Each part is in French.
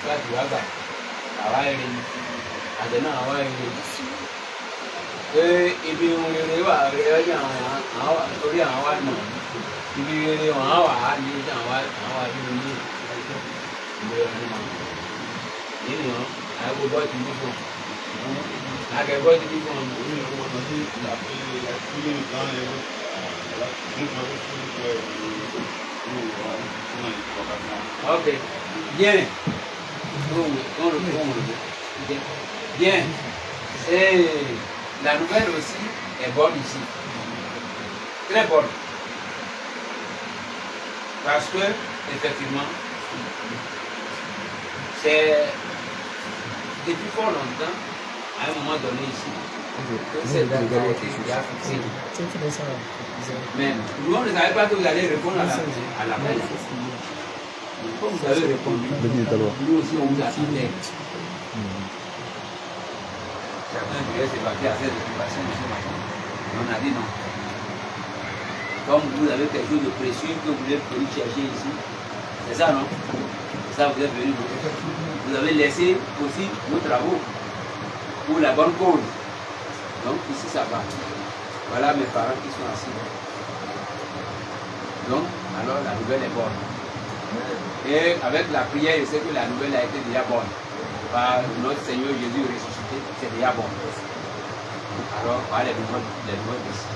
láti wá gbà àwa rí àjẹ náà àwa rí pé ibi ohun rere wà rere ní àwọn torí àwọn wá nà ibi rere wọn á wà á ní àwọn wá nínú ní ìgbé ọdún mọ nínú àgbo bọ́ọ̀tì bí fún àgẹ̀ bọ́ọ̀tì bí fún ok bien bien et la nouvelle aussi est bonne ici très bonne parce que effectivement c'est depuis fort longtemps à un moment donné ici que cette date a été déjà fixée. Mais nous, on ne savait pas que vous allez répondre à l'appel. Comme vous avez répondu, nous aussi on vous attendait. Certains devaient se battre à cette occupation de ce matin. Mais on a dit non. Comme vous avez quelque chose de précieux que vous voulez venir chercher ici, c'est ça non? C'est ça vous êtes venu. Vous avez laissé aussi nos travaux pour la bonne cause. Donc ici ça va. Voilà mes parents qui sont assis. Donc alors la nouvelle est bonne. Et avec la prière, je sais que la nouvelle a été déjà bonne. Par notre Seigneur Jésus ressuscité, c'est déjà bon. Alors par les nouvelles ici.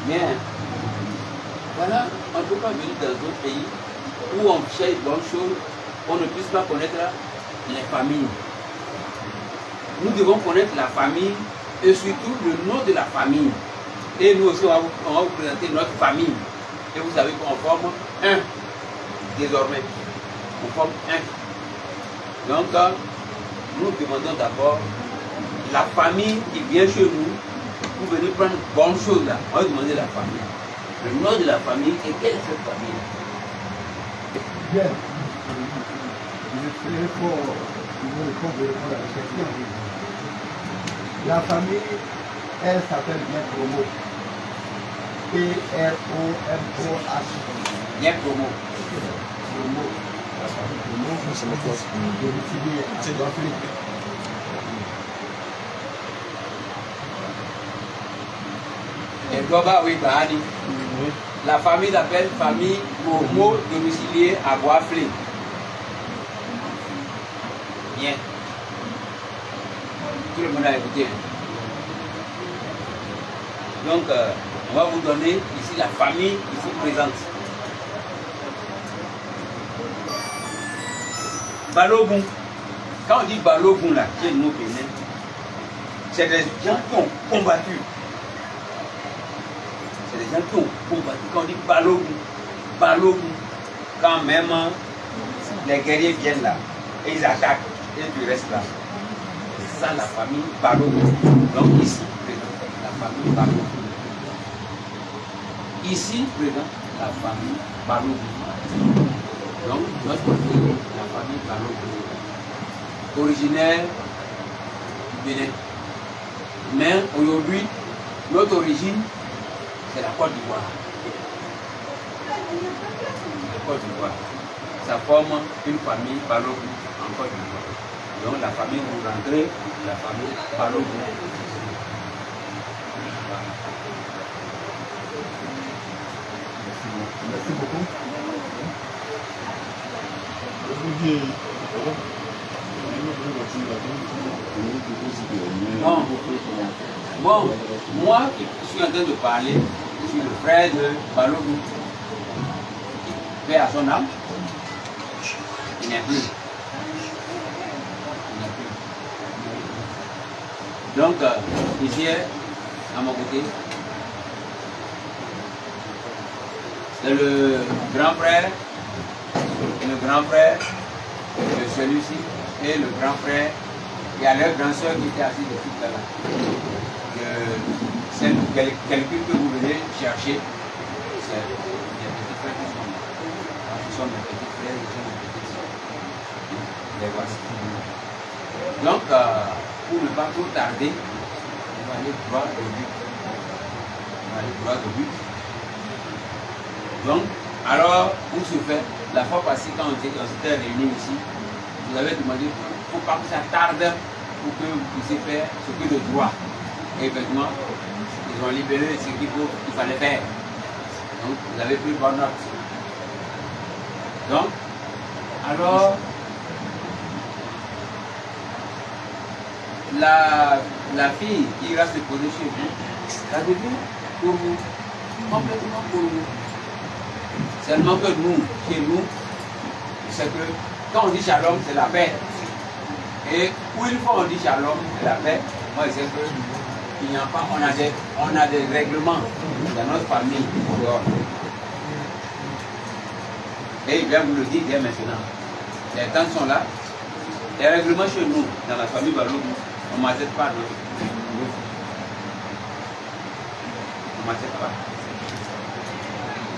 Bien. Voilà, on ne peut pas venir dans d'autres pays où on cherche bonnes choses, on ne puisse pas connaître les familles. Nous devons connaître la famille et surtout le nom de la famille. Et nous aussi, on va vous présenter notre famille. Et vous savez qu'on forme un désormais. On forme un. Donc, nous demandons d'abord la famille qui vient chez nous pour venir prendre bonnes choses là. On va demander la famille. Le nom de la famille et quelle est cette famille? Bien. Je pour vous répondre à la question. La famille, elle s'appelle bien Promo. P-R-O-M-O-H. Bien Promo. Promo. La famille Promo, c'est le poste de l'Afrique. Et Goba, oui, Bahani. La famille s'appelle famille Promo domiciliée à Bois-Flé. Bien. Tout le monde a écouté. Donc, on va vous donner ici la famille ici présente. Balogun. Quand on dit Balogun là, qui est le mot bénin, c'est des gens qui ont combattu. C'est des gens qui ont combattu. Quand on dit Balogun, Balogun, quand même les guerriers viennent là et ils attaquent et tu restes là. C'est ça la famille Balogun. Donc ici, présente la famille Balogun. Ici, présente la famille Balogun. Donc, notre famille, la famille Balogun, originaire du Bénin. Mais aujourd'hui, notre origine, c'est la Côte d'Ivoire. La Côte d'Ivoire. Ça forme une famille Balogun en Côte d'Ivoire. Donc, la famille vous rentrez, la famille Balogun. Merci beaucoup. Bon, moi qui suis en train de parler, je suis le frère de Balogun. Paix à son âme. Il n'est plus. Donc, ici, à mon côté, c'est le grand frère et le grand frère de celui-ci et le grand frère. Il y a leur grand soeur qui était assise tout là. C'est quelqu'un que vous venez chercher. C'est des petits frères qui sont là. Ce sont mes petits frères, ce sont mes petites soeurs. Les voici. Donc, pour ne pas trop tarder, on va aller droit au but. On va aller droit au but. Donc, alors, pour ce faire, la fois passée, quand on s'était réunis ici, vous avez demandé, il ne faut pas que ça tarde pour que vous puissiez faire ce que le droit. Et effectivement, ils ont libéré ce qu'il fallait faire. Donc, vous avez pris bonne note. Donc, alors, la fille qui ira se poser chez vous, ça devient pour vous, complètement pour vous. Seulement que nous, chez nous, c'est que quand on dit shalom, c'est la paix. Et où une fois on dit shalom, c'est la paix, moi je sais que il n'y a pas, on a des règlements dans notre famille. Et il vient vous le dire dès maintenant. Les temps sont là. Les règlements chez nous, dans la famille Balogun, on ne m'attend pas. On ne m'attend pas.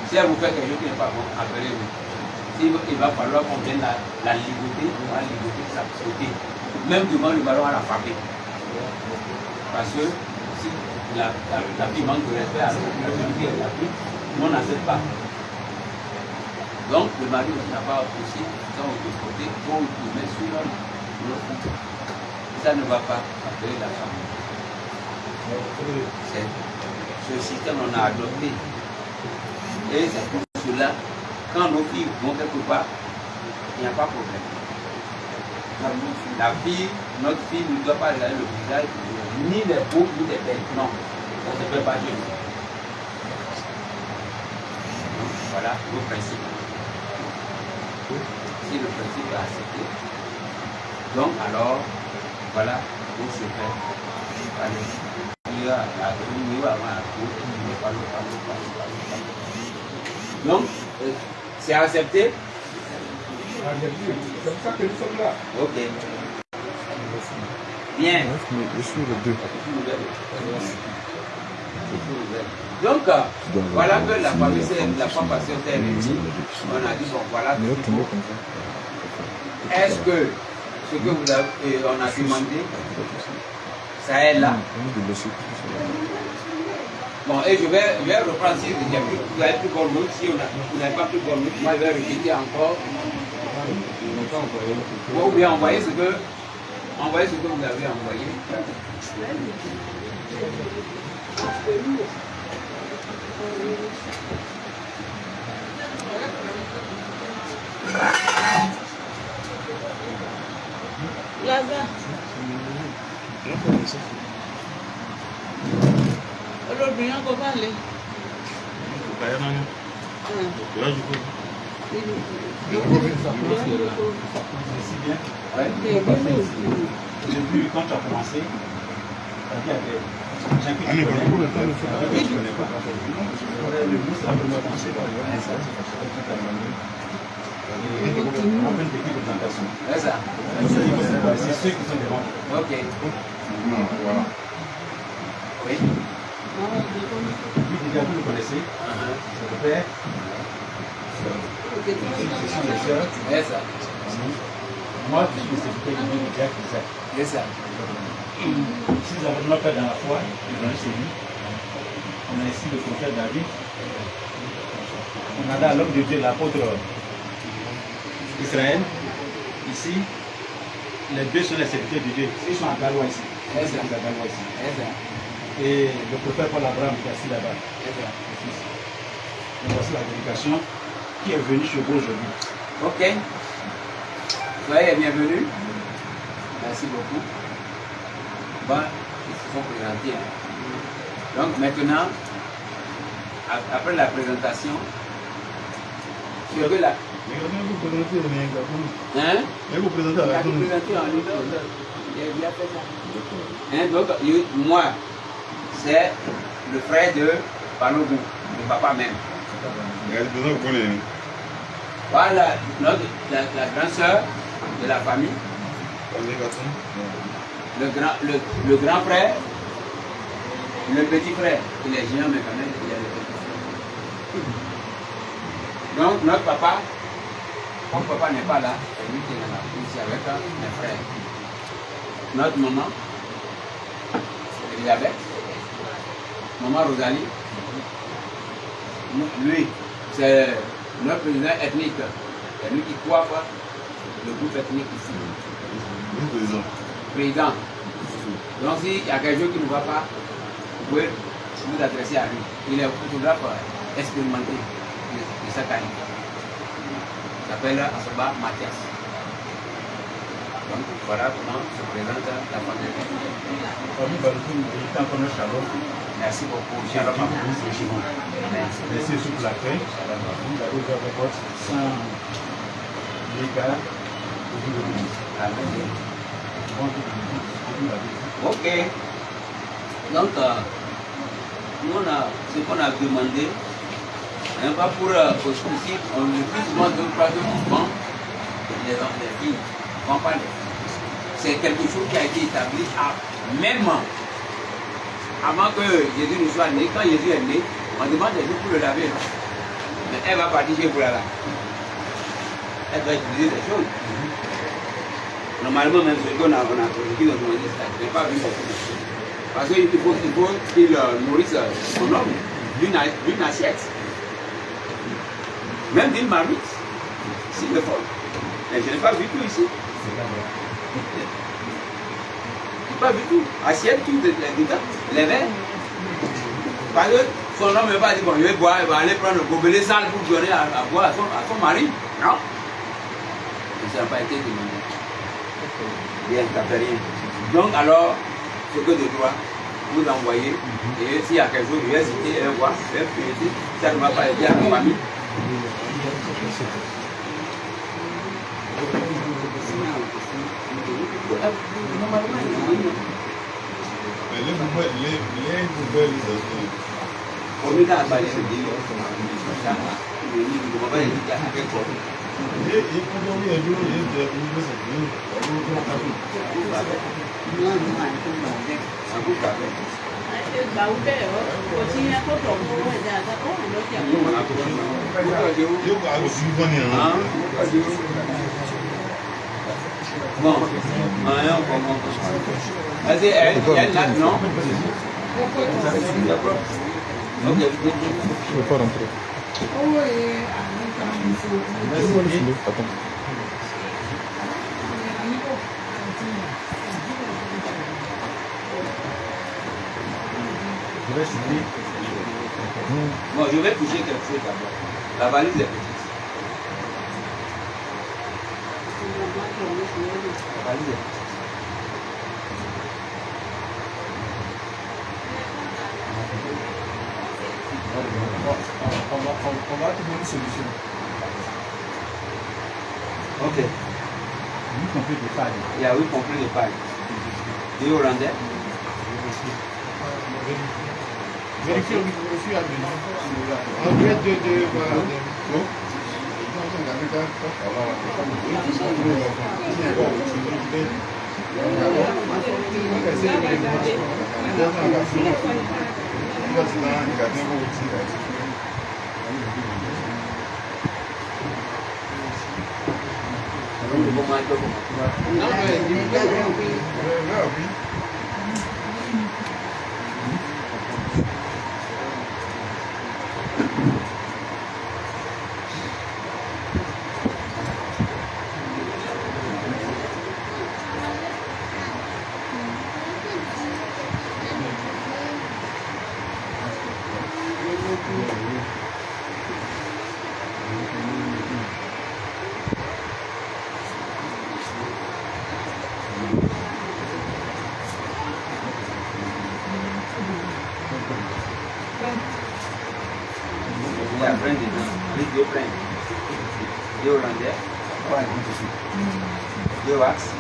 Si elle vous fait quelque chose qui n'est pas bon, appelez-vous. Il va falloir qu'on vienne la ligoter, on va ligoter sa sauter. Même devant le ballon à la frapper. Parce que si la fille manque de respect à la fille, on n'accepte pas. Donc le mari n'a pas aussi dans le côté pour le mettre sur l'autre. Ça ne va pas appeler la femme. Ce système on a adopté. Et c'est pour cela, quand nos filles vont quelque part, il n'y a pas de problème. La fille, notre fille ne doit pas regarder le visage, ni les beaux, ni les belles. Non, ça ne se fait pas chez nous. Donc, voilà le principe. Si le principe est accepté, donc alors, voilà, pour se faire. Donc, c'est accepté. C'est pour ça que nous sommes là. Ok. Bien. Je suis le 2. Donc, voilà que la famille, la fois passée, on s'est réunis. On a dit, bon, voilà. Est-ce que ce que vous avez, on a demandé, ça est là? Bon, et je vais reprendre si vous avez plus bonne note. Si vous n'avez pas plus bonne note, moi je vais répéter encore. Ou bien envoyer ce que vous avez envoyé. Là-bas. Olóbìnrin ọkọ̀ bá lè. Depuis quand tu as commencé, c'est ceux qui sont devant. Ok. Voilà. Oui. Lui déjà vous le connaissez. C'est le père. Ce sont les sœurs. C'est ça. Moi, je suis le secrétaire du Jacques Isaac. C'est ça. Si nous avons notre père dans la foi, c'est lui. On a ici le prophète David. On a là l'homme de Dieu, l'apôtre Israël. Ici, les deux sont les secrétaires de Dieu. Ils sont à Galois ici. C'est ça. À Galois ici. C'est ça. Et le prophète Paul Abraham qui est assis là-bas. C'est ça. Donc voici la délégation qui est venue chez vous aujourd'hui. Ok. Soyez bienvenus. Merci beaucoup. Bon, ils se sont présentés. Donc maintenant, après la présentation, je vais la... Hein? vous présentez Il a présenté en ligne. Il a fait ça. Hein, donc, moi, c'est le frère de Balogun, le papa même. Voilà, la grande sœur de la famille. Le grand frère, le petit frère. Il est géant, mais quand même, il est le petit frère. Donc, notre papa, comme papa n'est pas là, c'est lui qui est là, ici avec mes frères. Notre maman, Elisabeth, maman Rosalie, lui, c'est notre président ethnique. C'est lui qui coiffe le groupe ethnique ici. Président. Donc s'il y a quelque chose qui ne va pas, vous pouvez vous adresser à lui. Il est photographe expérimenté de cette année. Il s'appelle Asoba Mathias. Donc voilà comment se présente la famille. Merci beaucoup. Shalom. Merci pour l'accueil. Vous avez ouvert la porte sans l'écart. Ok. Donc, nous, on a ce qu'on a demandé, hein, pas pour ici, on le plus souvent de pratiquement les filles, on parle. C'est quelque chose qui a été établi même avant que Jésus ne soit né. Quand Jésus est né, on demande des jours pour le laver. Mais elle va partir chez vous là. Elle va utiliser des choses. Normalement, même ce qu'on a produit dans son ministère, je n'ai pas vu beaucoup de choses. Parce qu'il faut qu'il nourrisse son homme d'une assiette. Même d'une marmite, s'il le faut. Mais je n'ai pas vu tout ici. Pas du tout. Assiette, tout, les verres. Parce que son homme ne va pas dire, bon, je vais boire, il va aller prendre le gobelet sale pour donner à boire à son mari. Non. Et ça n'a pas été demandé. Rien, ça fait rien. Donc alors, ce que je dois vous envoyer, et s'il y a quelque chose, je vais citer, je vais voir, je vais prier, ça ne va pas aider à la famille. Bon, elle est là, non? Je ne veux pas rentrer. Attends. Bon, je vais toucher quelque chose d'abord. La valise est petite. La valise est petite. On va trouver une solution. Ok. Vous comprenez le pad. Yeah, we complete the pad. Do you run there? Vérifiez où je suis admis. On doit voilà. Yeah, friend, please go friend. Do you run there? Why? Do you wax?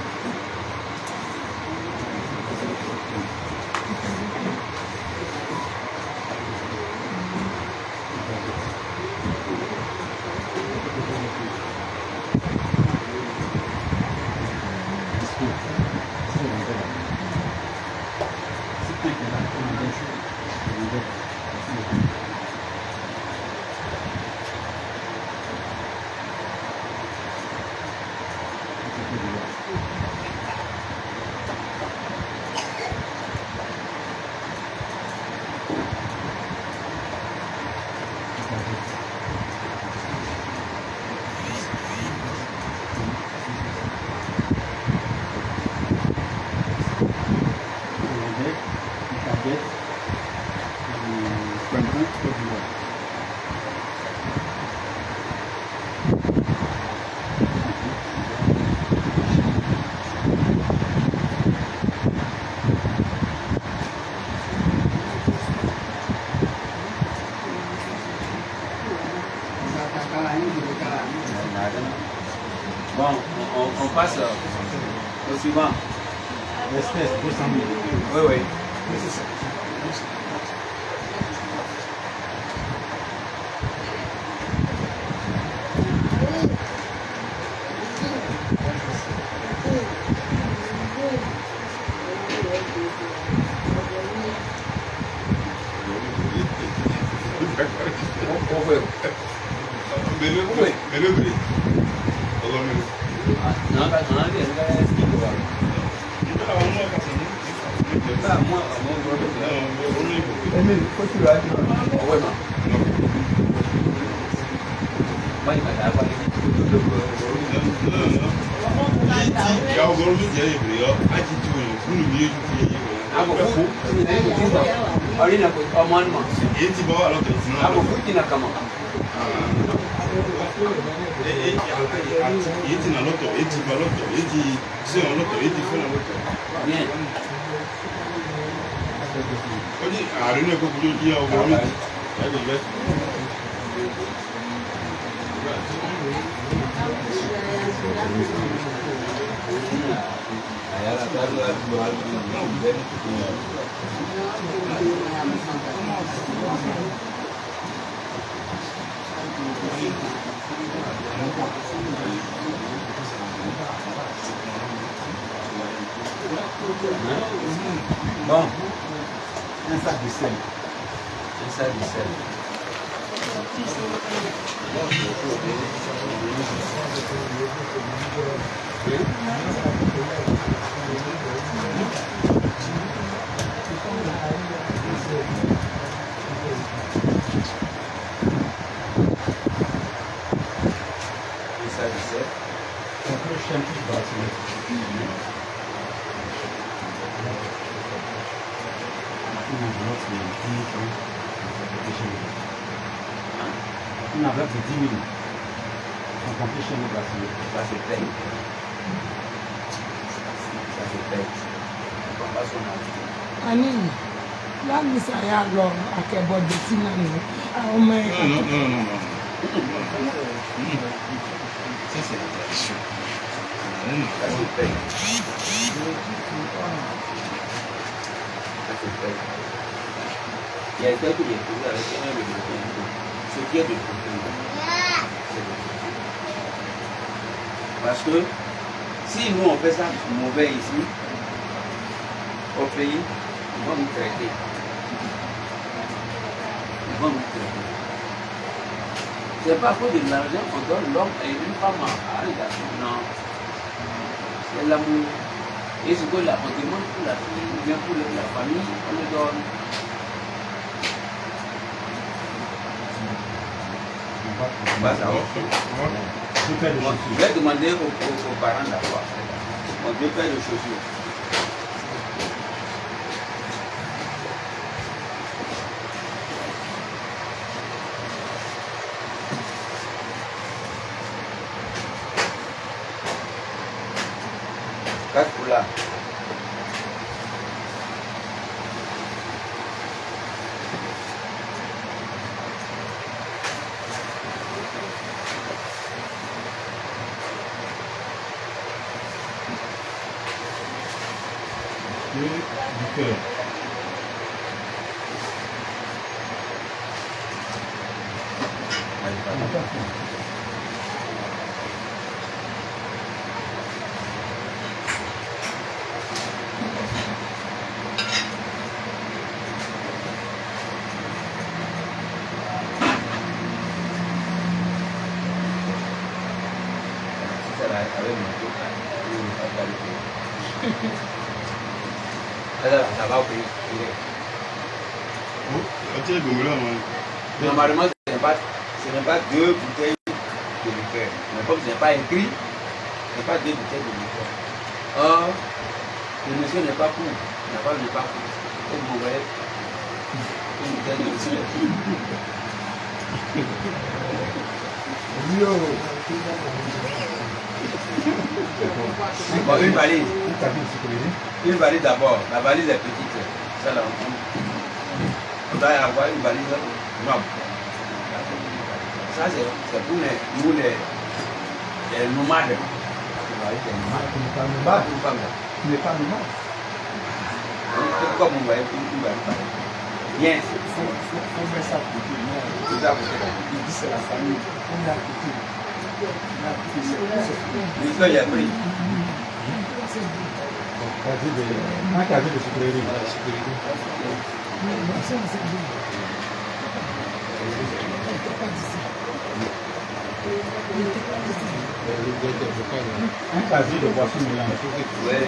Bon, on passe au suivant. L'espèce, 200 000. Oui, oui. Emile, faut que tu le hailles. Bon, Un sac de sel. c'est ça, du sel. C'est ça, du sel. Un peu chien qui bracelet. Une enveloppe de 10 000. On compte chez nous bracelet. Ça se paye. Ça se paye. On passe au nom. Ani, láti ṣàyà lọ akẹ́bọ̀dé sí náà ni àwọn ọmọ ẹ̀ka. Non. Ça, c'est la tradition. Ça se paye. Ça se paye. Il y a quelqu'un qui est posé avec un de protéines. Ce qui est de protéines, c'est de protéines. Parce que si nous on fait ça mauvais ici, au pays, ils vont nous traiter. Ils vont nous traiter. C'est pas à cause de l'argent qu'on donne l'homme et une femme à un garçon. Non. C'est l'amour. Et ce que là, on demande pour la fille, ou bien pour la famille, on le donne. On va savoir. Deux paires de Bon, chaussures. je vais demander aux parents d'abord. Bon, 2 paires de chaussures. Quatre foulards. Du cœur. Ça va avec mon dos. Ça va au pays. Normalement, ce n'est pas 2 bouteilles de liqueur. Mais comme ce n'est pas écrit, ce n'est pas 2 bouteilles de liqueur. Or, le monsieur n'est pas pour. Il n'est pas pour. Et vous voyez, Yo. Bon, une valise. Une cabine de sécurité. Une valise d'abord. La valise est petite. Ça là. On doit avoir une valise noble. Ça c'est pour les nomades. Tu n'es pas nomade. Tu n'es pas nomade. Comme vous voyez, une valise. Bien. Faut mettre ça pour tout le monde. C'est ça, monsieur. Il dit c'est la famille. On est à côté. L'histoire, il y a pris. Un casier de sécurité. Un casier de boisson mélangée. Ouais.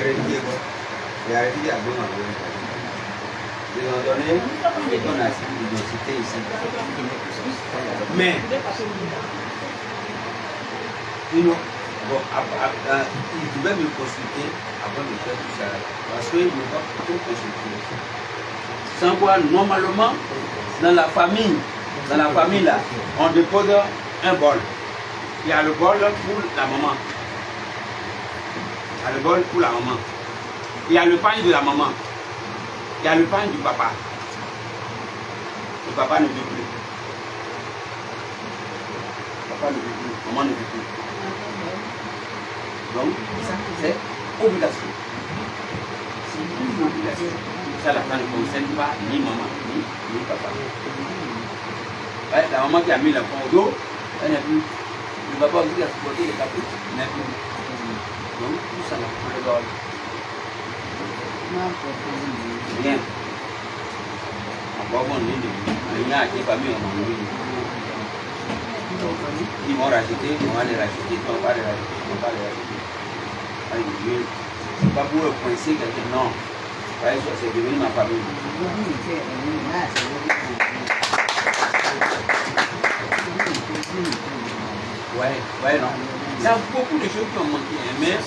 Il y a rédigé à bon endroit. Ils ont donné et qu'on a cité ici. Mais, sinon, bon, ils devaient me consulter avant de faire tout ça. Parce qu'ils ne vont pas trop consulter. Sans quoi, normalement, dans la famille là, on dépose un bol. Il y a le bol pour la maman. Il y a le bol pour la maman. Il y a le pain de la maman. Il y a le pain du papa. Le papa ne vit plus. Le papa ne vit plus. Maman ne vit plus. Donc, ça, c'est obligation. C'est une obligation. Ça, la femme ne concerne pas ni maman, ni papa. Ouais, la maman qui a mis l'enfant au dos, elle n'est plus. Le papa aussi qui a supporté les caprices, il n'est plus. Donc, tout ça, là, on le doit. Bien. Encore bon, il y a des familles en Mongolie. Ils vont racheter, on va les racheter, on va les racheter, on va les racheter. C'est pas pour coincer quelqu'un, non. C'est devenu ma famille. Ouais, non. Il y a beaucoup de choses qui ont manqué, mais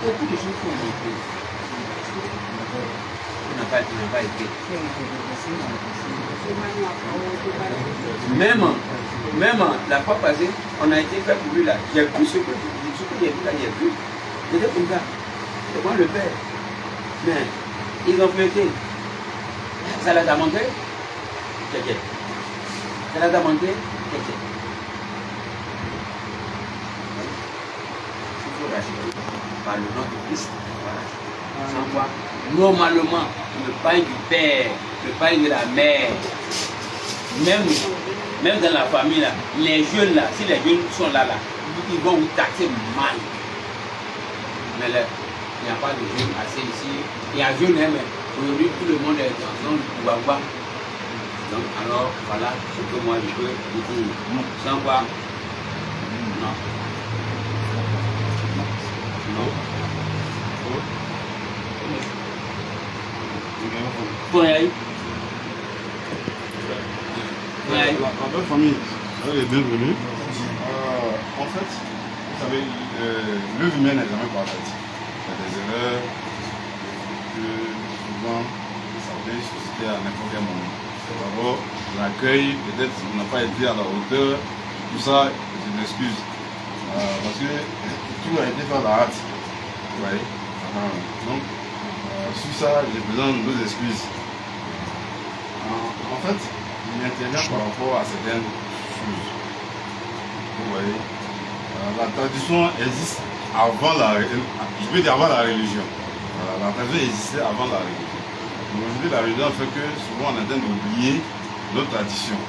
beaucoup de choses qui ont manqué. Tu n'as pas été. Même la fois passée, on a été fait pour lui là. J'ai vu ce que j'ai vu là, j'ai vu. C'était comme ça. C'est moi le père. Mais ils ont fêté. Ça les a manqué. Ça les a manqué. Il faut racheter par le nom de Christ. Voilà. Sans quoi, normalement, le pain du père, le pain de la mère, même dans la famille, là, les jeunes là, si les jeunes sont là, ils vont vous taxer mal. Mais là, il n'y a pas de jeunes assez ici. Il y a jeunes, mais aujourd'hui, tout le monde est dans le pouvoir. Donc, alors, voilà ce que moi je peux vous dire. Sans quoi, non. Non. Ma belle famille, elle est bienvenue. En fait, vous savez, l'œuvre humaine n'est jamais parfaite. Il y a des erreurs que souvent ça peut susciter à n'importe quel moment. D'abord, l'accueil, peut-être on n'a pas été à la hauteur. Tout ça, je m'excuse. Parce que tout a été fait à la hâte. Vous voyez. Donc, sur ça, j'ai besoin de nos excuses. En fait, il intervient par rapport à certaines choses. Vous voyez. La tradition existe avant la religion. Je peux dire avant la religion. Voilà, la tradition existait avant la religion. Aujourd'hui, la religion fait que souvent on est en train d'oublier nos traditions.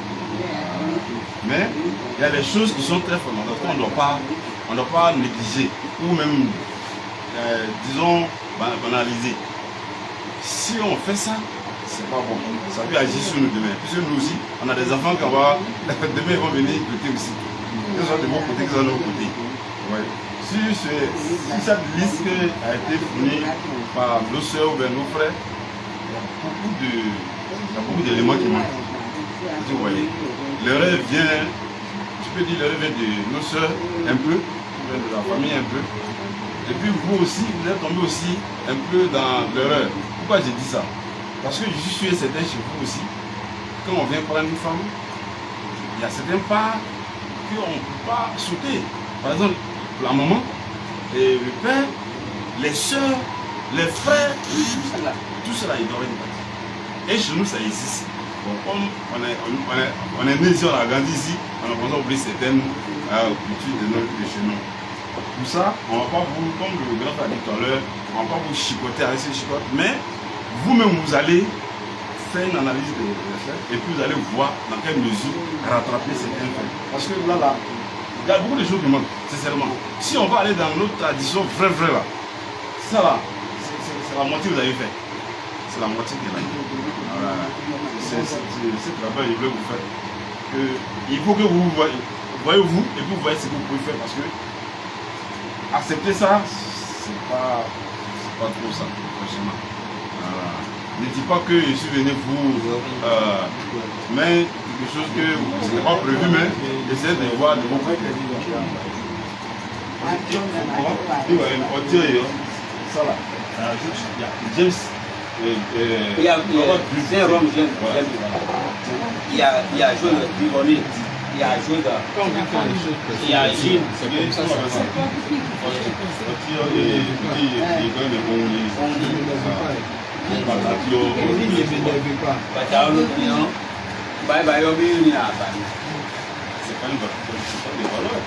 Mais il y a des choses qui sont très fondamentales qu'on ne doit pas négliger ou même, disons, banaliser. Si on fait ça, c'est pas bon. Ça peut agir sur nous demain. Puisque nous aussi, on a des enfants qui vont demain ils vont venir écouter aussi. Qu'ils soient de mon côté, qu'ils soient de l'autre côté. Ouais. Si cette liste a été fournie par nos soeurs ou bien nos frères, il y a beaucoup Il y a beaucoup d'éléments qui manquent. Vous voyez, l'erreur vient, je peux dire l'erreur vient de nos soeurs un peu, de la famille un peu. Et puis vous aussi, vous êtes tombé aussi un peu dans l'erreur. Pourquoi j'ai dit ça? Parce que je suis certain chez vous aussi, quand on vient prendre une femme, il y a certains pas qu'on ne peut pas sauter. Par exemple, la maman, et le père, les soeurs, les frères, tout cela, ils doivent être partis. Et chez nous, ça existe. Bon, comme on est né ici, on a grandi ici, on a besoin d'oublier certaines cultures de chez nous. Pour ça, on ne va pas vous, comme le grand frère dit tout à l'heure, on ne va pas vous chicoter avec ces chicotes, mais vous-même, vous allez faire une analyse des faits et puis vous allez voir dans quelle mesure rattraper certains faits. Parce que là, il y a beaucoup de choses qui manquent, sincèrement. Si on va aller dans notre tradition vraie là, ça là, c'est la moitié que vous avez fait. C'est la moitié qui est là. C'est ce travail que je voulais vous faire. Il faut que vous voyez vous et puis vous voyez ce que vous pouvez faire parce que accepter ça, c'est pas trop ça, franchement. Ne dites pas que je suis venu vous, mais quelque chose que ce n'est pas prévu, mais essayez de voir de vos côtés. Ça là, James. Il y a Rome, il y a chose Bibonite, il y a chose, il y a Gilles. C'est comme ça, c'est ça. Bye bye, c'est pas une valeur.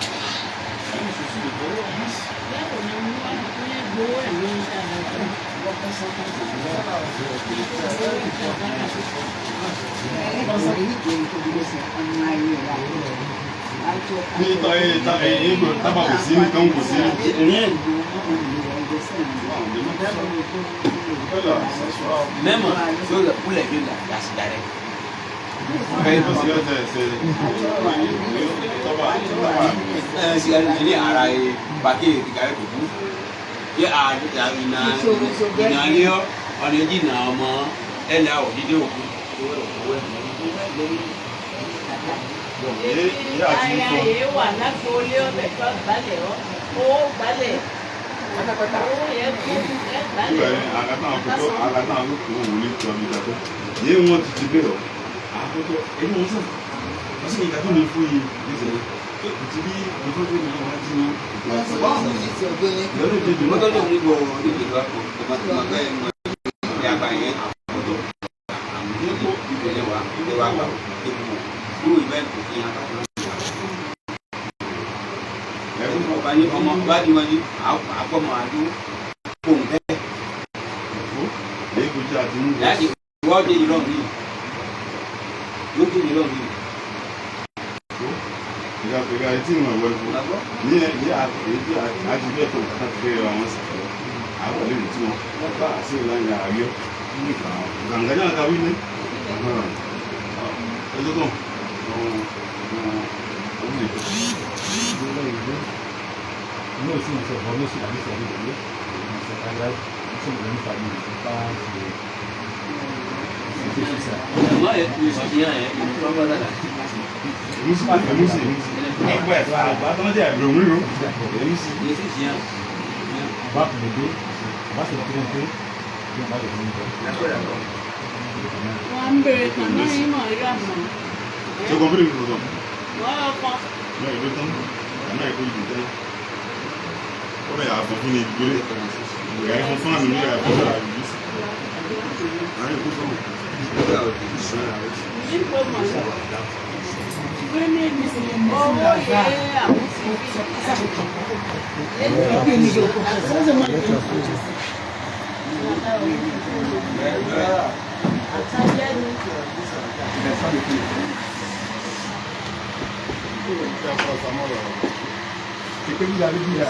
Même pour les vieux, la cigarette. Cigarette, il y a un paquet de cigarettes. Il y a on est dit non, elle a dit Nous aussi, on s'est formé sur la mission de Dieu. C'est pas grave, nous sommes une famille, c'est pas c'est ça. Moi, je suis bien, On va plaider, on va se tromper, puis on va devenir Tu as compris le problème? Non, il veut temps. On a écouté du temps. On a compris les gueules. Il y a un enfant à nous, il y a un enfant à la vie. C'est que vous avez dit là.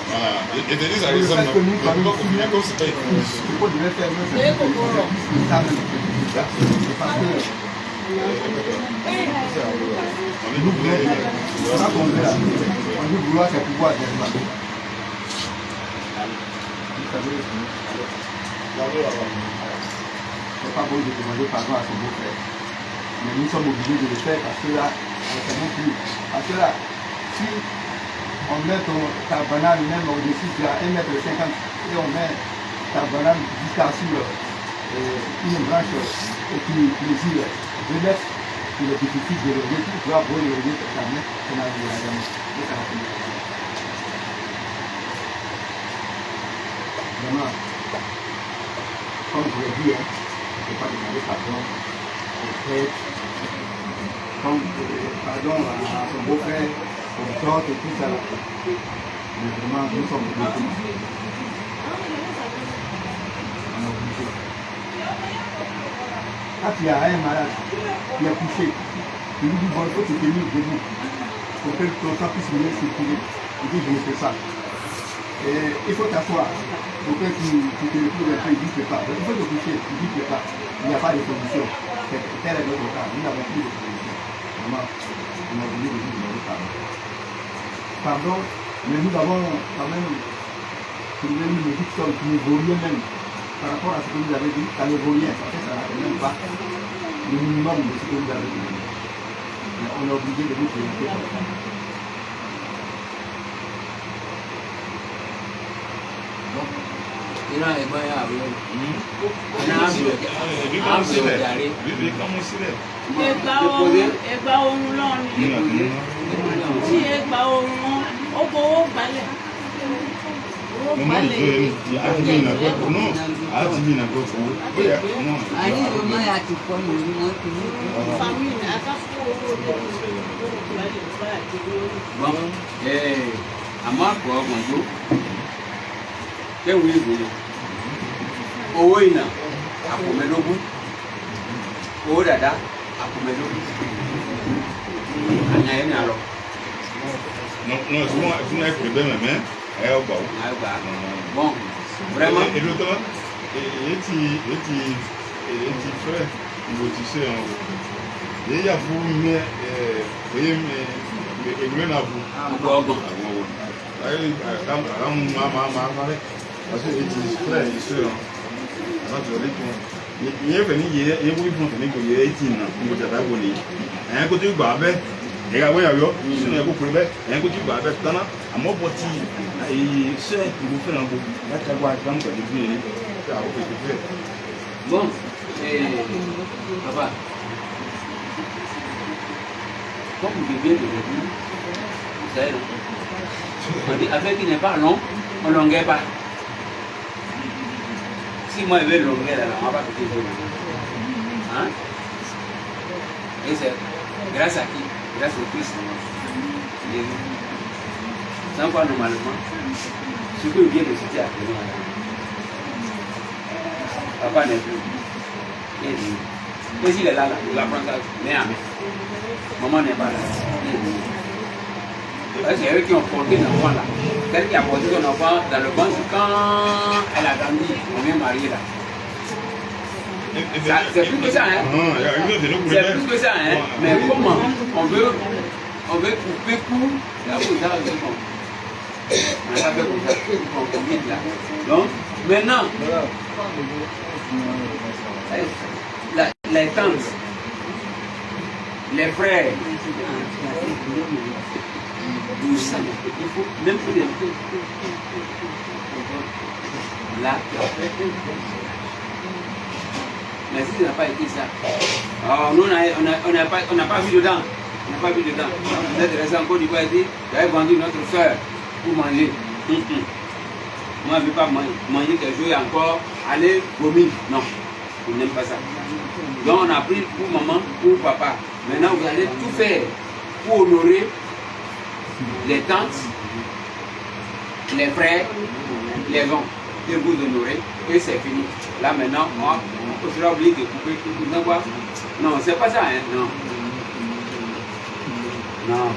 Voilà. Et de dire ça, les hommes, on ne peut pas communiquer comme c'est pas écrit. Il faut devait faire mieux. C'est parce que On ça qu'on veut là. On veut vouloir c'est pouvoir d'être c'est pas bon de demander pardon à son beau-frère. Mais nous sommes obligés de le faire parce que là, c'est non plus. Parce que là, si on met ta banane même au-dessus de 1,50 m et on met ta banane jusqu'à sur une branche et tu mesures 2 mètres, il est difficile de lever, tu dois avoir le lever ta main, tu n'as pas la gamme. Et ça va finir. Vraiment, comme je l'ai dit, il ne faut pas demander pardon au frère, pardon à son beau-frère, aux autres et tout ça. Mais vraiment, nous sommes obligés. On est obligés. Quand il y a un malade qui est couché, il lui dit bon, il faut te tenir debout pour que ton sang puisse mieux circuler. Il dit je ne fais ça. Et il faut t'asseoir pour que tu te retrouves un peu, il dit je ne peux pas. Donc, il faut te coucher, il dit je ne peux pas. Il n'y a pas de solution. Tel est notre cas. Nous n'avons plus de solution. Vraiment, on a voulu de demander pardon. Pardon, mais nous avons quand même trouvé une petite somme qui ne vaut rien même. Par rapport à ce que vous avez dit, ça ne vaut rien, parce que ça n'a même pas le minimum de ce que vous avez dit. Mais on est obligé de vous présenter comme ça. Il a un bon yàrá. Ẹgbà oorun lọ́rin. Tí ẹgbà oorun ó gbowó gbalẹ̀. Owó ìnà àpò mẹ́lógún, owó dàda àpò mẹ́lógún, àyà ẹni àlọ́. Non, tu n'as plus de même, hein? Bon, vraiment. Et l'autre, et tu fais, tu sais, il y a vous, mais il y a vous. Parce que tu frère, tu sais, il est venu hier, il est venu pour hier, il est venu un côté barbé, et là, oui, alors, si on est beaucoup plus bête, un côté barbé, tant à mon petit, et c'est qui vous fait un beau, là, tu vois, quand tu as vu, tu as fait. Bon, papa, comme vous venez de le dire, vous savez, on dit avec qui n'est pas long, on ne longuait pas. Si moi je vais longuer là, on ne va pas quitter le hein? Et c'est grâce à qui? Grâce au Christ. Sans quoi normalement, ce que vient de citer à présent, papa n'est plus. Et s'il est là, il va prendre ça, mais à maman n'est pas là. Parce qu'il y a eux qui ont porté l'enfant là. Celle qui a porté son enfant dans le ventre, quand elle a grandi, on vient marier là. C'est plus que ça, hein? C'est plus que ça, hein? Mais comment on veut couper court, là où ça va faire comme. On n'a pas fait comme ça, on vite là. Donc, maintenant, les tantes, les frères, tout ça, il faut même plus là. Mais si ça n'a pas été ça, alors nous on n'a pas vu dedans. On n'a pas vu dedans. Vous êtes resté encore du coup et dit, vous avez vendu notre soeur pour manger. Moi je ne veux pas manger quelque chose et encore aller vomir. Non, on n'aime pas ça. Donc on a pris pour maman, pour papa. Maintenant vous allez tout faire pour honorer les tantes, les frères, les gens que vous honorez et c'est fini. Là maintenant, on sera obligé de couper tout. Non, c'est pas ça, hein? Non. Non.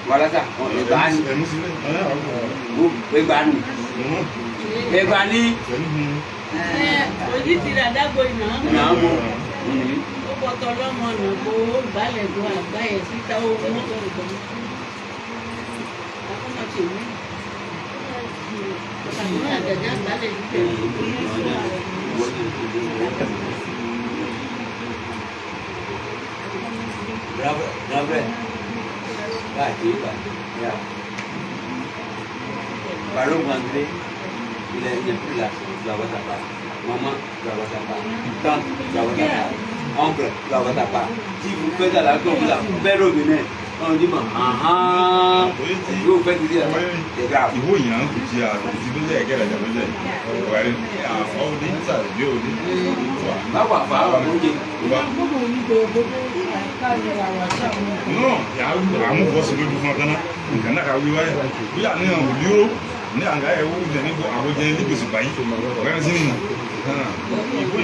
Voilà ça. Les bannis. Les bannis. Les bannis. Oji ti ra dágbo iná. Non. Ó bọ̀tọ̀ lọ́mọ ọ̀nà kó balẹ̀ tó àgbá yẹn síta ó mọ́tò ìgbọ̀n. Àkọ́nà ti mí. Àkọ́nà àjàjà balẹ̀ yìí tẹ̀lé. Grand frère. Là, tu es là. Ballon rentré, il n'est plus là. Tu vas voir ta part. Maman, tu vas voir ta part. Tante, tu vas voir ta part. Oncle, tu vas voir ta part. Si vous faites à la con, vous avez revenir. On dit, vous faites dire, c'est grave. Il faut y aller, il y a des gens qui non, il y a un boss de Fantana, il y en a qui oui, un bureau, il y a un gars qui est venu à ce pays. Il faut y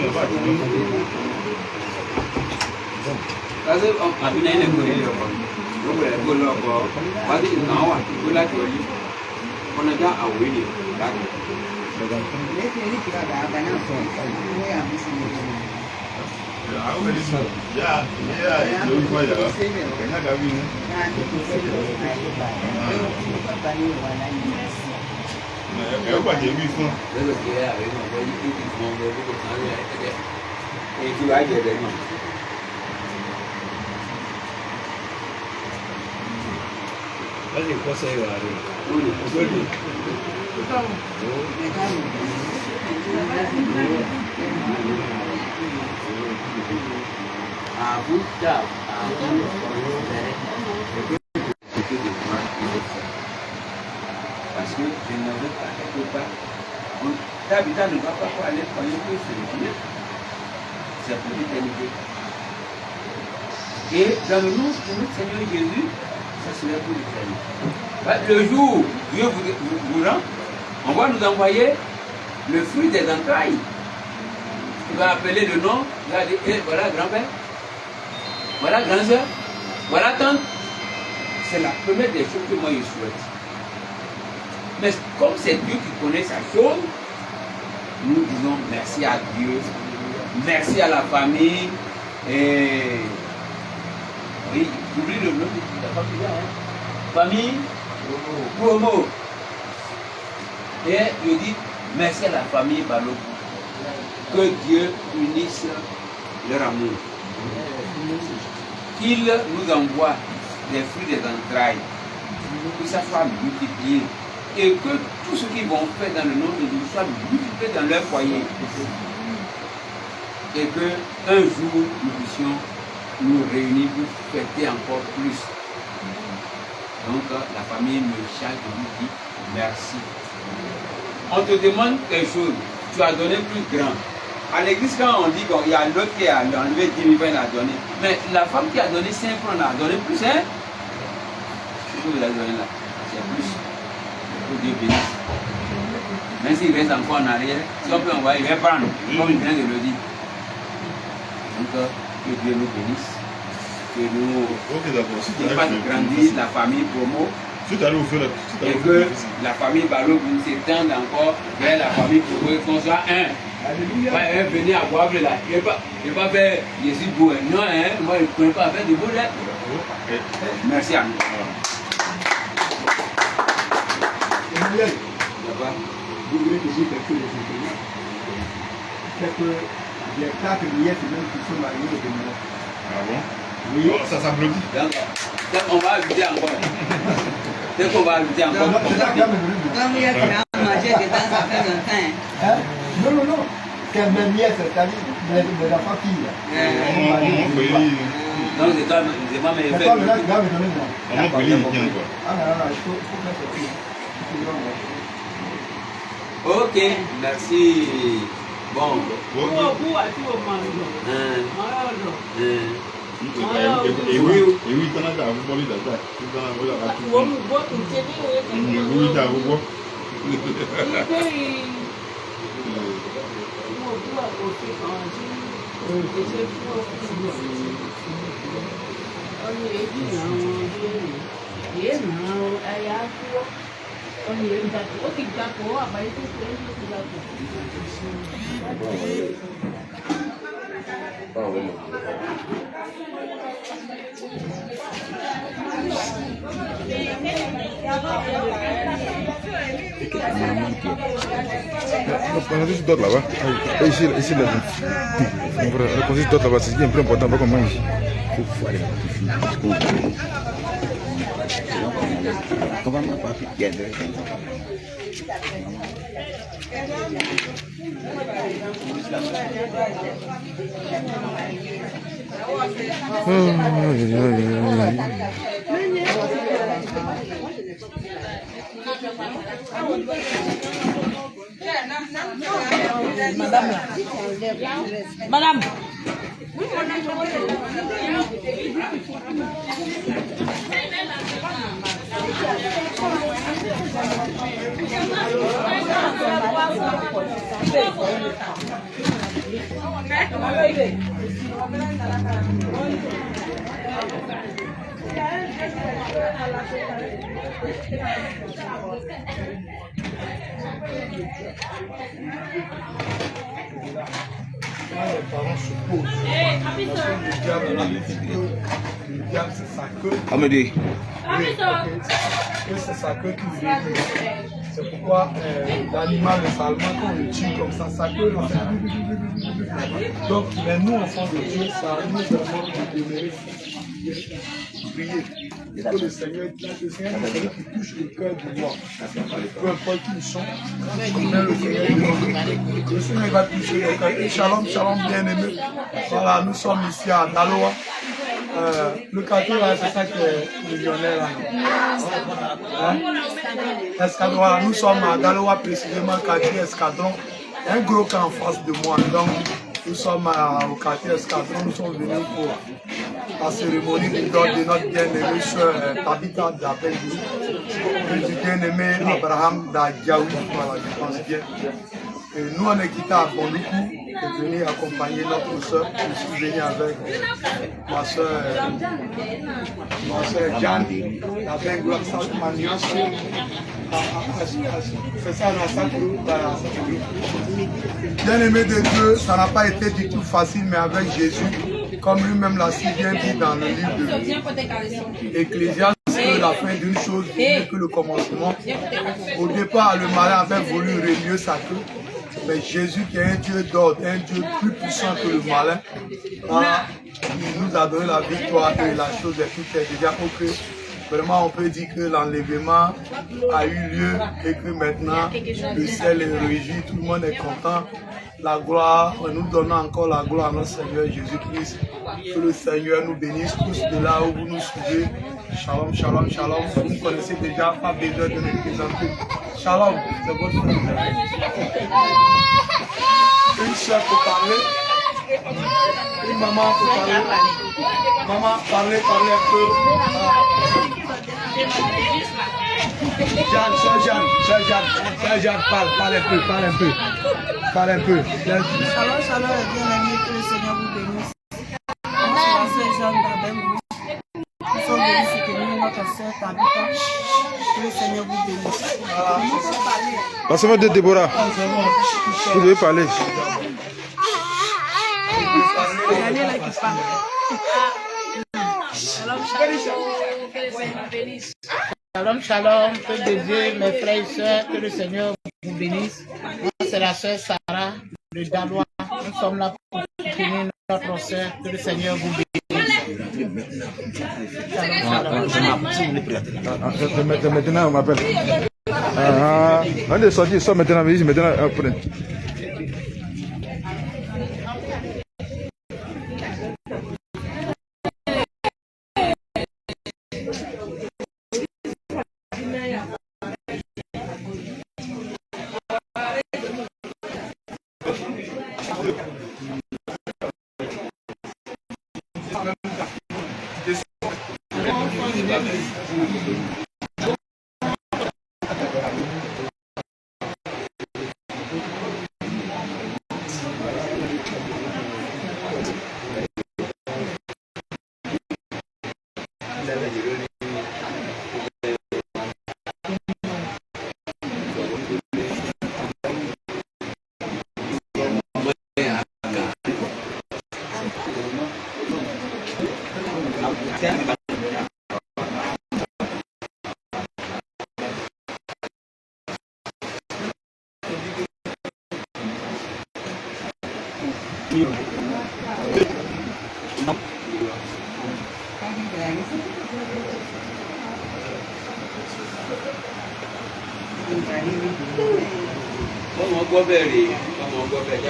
parce que je ne veux pas quelque part. L'habitant ne va pas aller croire que c'est pour l'éternité. Et dans le nom de notre Seigneur Jésus, ça serait pour l'éternité. Le jour où Dieu vous rend, on va nous envoyer le fruit des entrailles. Il va appeler le nom, il va dire, hey, voilà grand-père, voilà grand-sœur, voilà tante. C'est la première des choses que moi je souhaite. Mais comme c'est Dieu qui connaît sa chose, nous disons merci à Dieu, merci à la famille. Et oui, j'oublie le nom de la famille. Famille Promo. Et je dis merci à la famille Balo. Que Dieu unisse leur amour. Qu'il nous envoie des fruits des entrailles, que ça soit multiplié. Et que tout ce qu'ils vont faire dans le nom de Dieu soit multiplié dans leur foyer. Et qu'un jour, nous puissions nous réunir pour fêter encore plus. Donc, la famille me charge de lui dire merci. On te demande quelque chose, tu as donné plus grand. À l'église, quand on dit qu'il y a l'autre qui a enlevé 10 000 francs, a donné. Mais la femme qui a donné 5 francs, a donné plus, hein? Ce que vous avez donné là, c'est plus. Que Dieu bénisse. Même s'il reste encore en arrière, si on peut envoyer, il va prendre, comme il vient de le dire. Donc, que Dieu nous bénisse. Que nous fasse grandir la famille Promo. Et que la famille Balo s'étende encore vers la famille Promo et qu'on soit un. Venez à boire là. Je ne vais pas faire Jésus beau. Non, hein, moi je ne connais pas faire de beau là. Merci à nous. Vous voulez que je dise quelque chose de ce pays? C'est que les 4 billets qui sont mariés au déménage. Ah bon? Oui. Oh, ça s'applaudit. Donc on va ajouter encore. Dès qu'on va ajouter encore. Comme il y a qui a mangé dedans, ça fait longtemps. Hein? Non, non, non. C'est même mieux, c'est-à-dire de la famille. Non, c'est pas mes Mais effets. toi, là, tu vas me donner moi. On peut lire bien quoi. Ah non, non, il faut faire sortir. Ok, merci. Bon. Et oui, t'en as qu'à vous parler de ça. Oui, t'as vous voir. On a juste d'autres là-bas. Ici là. On a juste d'autres là-bas. C'est bien plus important, pas comme moi ici. faut aller jusqu'au bout. Comment ma papi gagne? Madame. Les parents se posent. Le diable, c'est sa queue. Amédée. C'est sa queue qui se détruit. C'est pourquoi l'animal, le salman, quand on le tue comme ça, sa queue, en fait. Donc, mais nous, enfants de Dieu, ça nous demande de demeurer prier. Et que le Seigneur est celui qui touche le cœur du roi. Peu importe qui ils sont, le Seigneur va toucher le cœur. Shalom, shalom, bien-aimés. Voilà, nous sommes ici à Daloa. Le quartier là, c'est ça qui est millionnaire là. Hein? Escadron, voilà, nous sommes à Daloa précisément, quartier Escadron. Il y a un gros camp en face de moi. Donc, nous sommes au quartier Escadron. Nous sommes venus pour la cérémonie de notre bien-aimé soeur Tabitha d'Abelgou et du bien-aimé Abraham d'Adjaoui. Voilà, je pense bien. Et nous, on est quitté à Bondoukou et venu accompagner notre soeur. Je suis venu avec ma soeur Jeanne, avec ma nuance. C'est ça, bien-aimé de Dieu, ça n'a pas été du tout facile, mais avec Jésus, comme lui-même l'a si bien dit dans le livre de Ecclésiaste, que la fin d'une chose est mieux que le commencement. Au départ, le malin avait voulu remuer sa queue. Mais Jésus, qui est un Dieu d'ordre, un Dieu plus puissant que le malin, il nous a donné la victoire et la chose est tout est déjà ok. Vraiment, on peut dire que l'enlèvement a eu lieu et que maintenant, le ciel est régi, tout le monde est content. La gloire, nous donnons encore la gloire à notre Seigneur Jésus-Christ. Que le Seigneur nous bénisse tous de là où vous nous suivez. Shalom, shalom, shalom. Vous me connaissez déjà, pas besoin de me présenter. Shalom, c'est votre frère. Une soeur pour parler. Une maman pour parler. Maman, parlez un peu. Jeanne, parle un peu. Parle un peu. Shalom, shalom, bien-aimés, que le Seigneur vous bénisse. Moi, c'est la sœur Jeanne d'Abelgou. Nous sommes venus soutenir notre sœur Tabitha. Que le Seigneur vous bénisse. Passez-moi de Déborah. Vous devez parler. Regardez là qui parle. Shalom, shalom, que le Seigneur bénisse. Shalom, shalom, que de Dieu, mes frères et sœurs, que le Seigneur vous bénisse. Moi, c'est la sœur Sarah de Daloa. Nous sommes là pour soutenir notre sœur, que le Seigneur vous bénisse. Maintenant, on m'appelle. On est sorti, ça maintenant, après. Comment go berry? Comment go berry?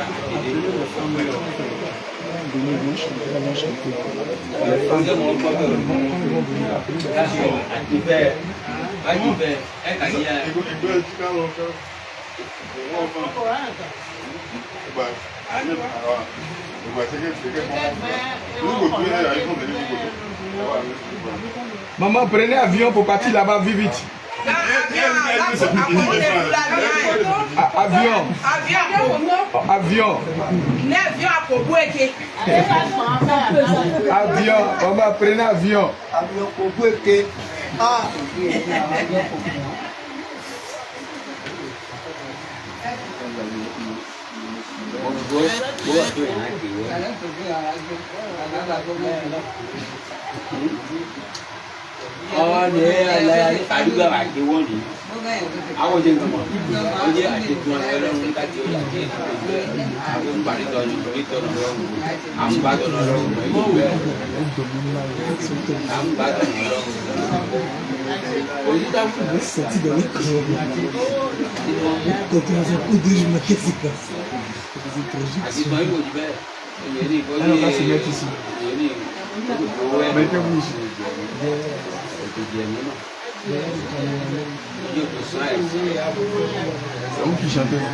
Maman, prenez avion pour partir là-bas, vite. Avion. Avion. Maman, prenez avion. Oh, yeah, I do like the one. I was in the morning. I did one alone. I won't buy it on you. I'm bad on alone. I'm bad on alone. C'est où qui chantait?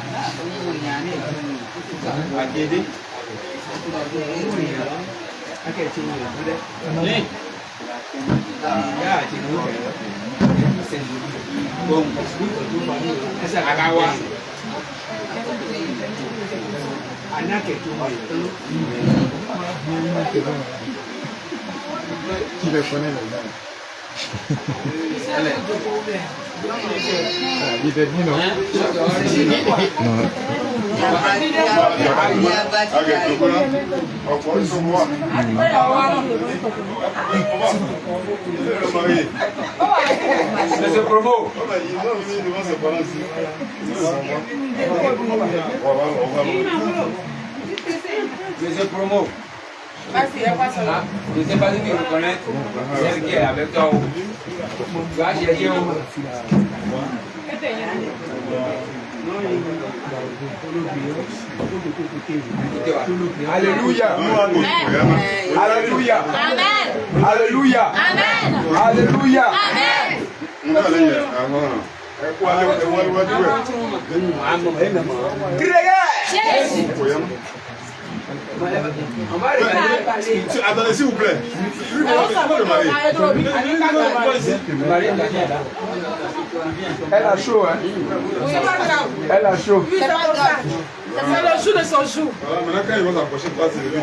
Qui les connaît les gens? Il était dit non? Non. C'est promo. C'est promo. Je ne sais pas si tu reconnais celle qui est avec toi. Tu vas chercher où? Alléluia. Alléluia. Alléluia. Alléluia. Attendez, s'il vous plaît. Elle a chaud, hein? Elle a chaud. C'est le jour de son jour. Voilà, maintenant quand ils vont s'approcher de toi, c'est le but.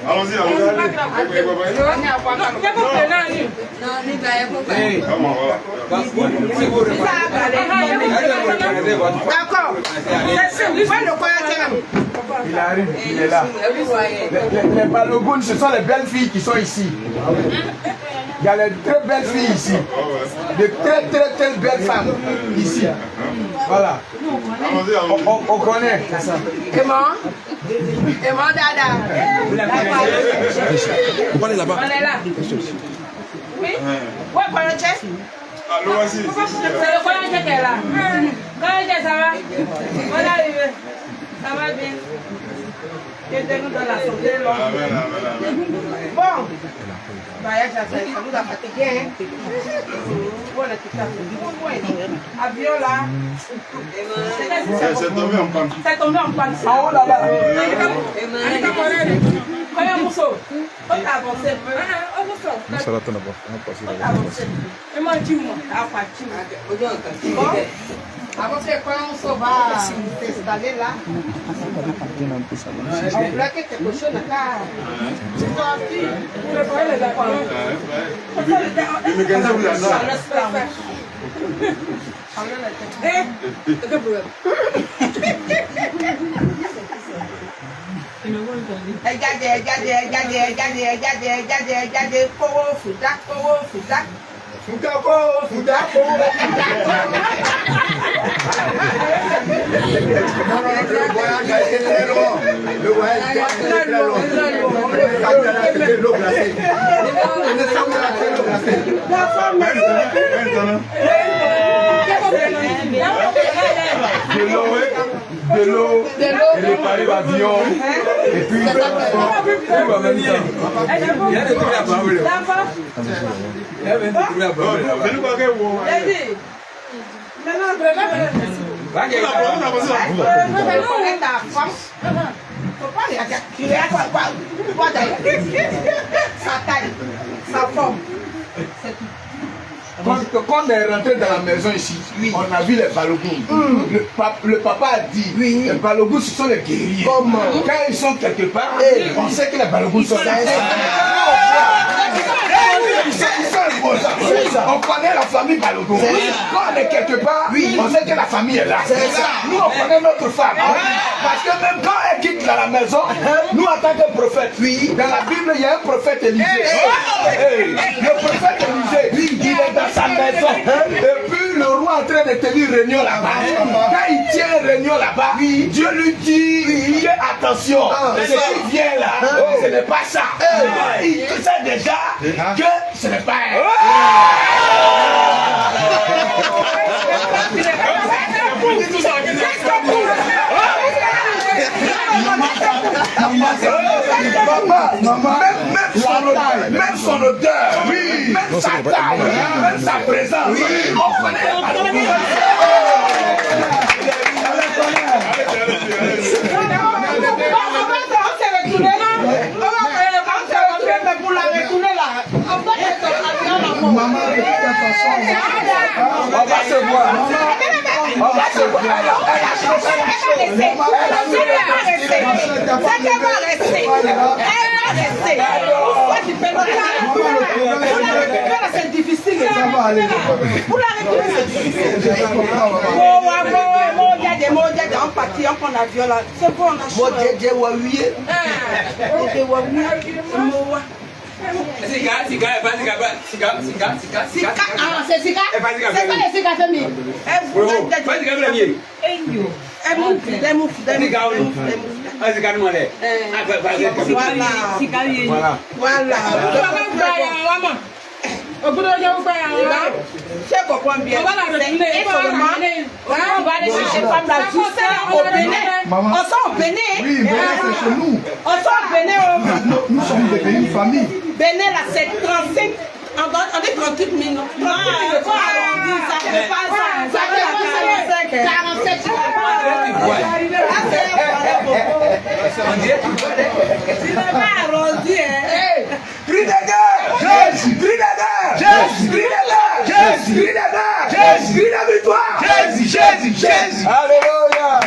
Allons-y, allons-y. Comment, voilà. D'accord. Il arrive, il est là. Les balogounes, ce sont les belles filles qui sont ici. Il y a les très belles filles ici. De très belles femmes ici. Voilà. On connaît. Et moi, Dada. Vous parlez là-bas. On est là. Oui. Ouais, Koyoche. Allô, voici. C'est le Koyoche qui est là. Koyoche, ça va? On est arrivé. Ça va bien. Mettez-nous dans la santé. Bon. Ça nous a fatigué. Avion là. C'est tombé en panne. C'est tombé en panne. Ah, oh là là. Combien de morceaux? On a avancé. On s'arrête là-bas. On va passer là-bas. Et moi, dis-moi. Bon. Avant que quand on va s'installer là, on bloque quelque chose là. C'est toi qui prépares les appareils. Le mécanicien vous a ça. Le voyage a été très long. Le voyage a été très long. L'eau glacée. De l'eau, réparer l'avion, et puis il va même temps. Il y a des trucs à parler. Il y a des trucs à parler. Sa forme. Quand on est rentré dans la maison ici, on a vu les Balogun. Le papa a dit, les Balogun ce sont les guerriers. Quand ils sont quelque part, on sait que les Balogun sont là. On connaît la famille Balogun. Quand on est quelque part, on sait que la famille est là. Nous on connaît notre femme. Parce que même quand elle quitte la maison, nous en tant que prophète, dans la Bible il y a un prophète Élisée. Le prophète Élisée, il est dans sa maison. Et puis le roi est en train de tenir réunion là-bas. Quand il tient réunion là-bas, Dieu lui dit, fais attention, ce qui vient là, ce n'est pas ça. Il sait déjà que ce n'est pas elle. Même son odeur, même sa taille, même sa présence, on connaît la Maman, de toute façon, on va se voir. On va se voir. c'est difficile. Pour la récupérer, c'est difficile. On partit, on prend l'avion là. C'est bon, on a chaud. Je comprends bien. On va aller chercher les femmes là juste au Bénin. On sort au Bénin. Oui, Bénin c'est chez nous. On sort au Bénin. Nous sommes devenus une famille. Bénin là c'est 35. On dit 38 minutes. 38 minutes. Ça fait pas ça. Ça fait 47. Tu n'as pas arrondi, hein? Cri de guerre! Jésus! Cri de guerre! Jésus! Cri de guerre! Jésus! Cri de guerre! Jésus! Cri de victoire! Jésus! Jésus! Jésus! Alléluia!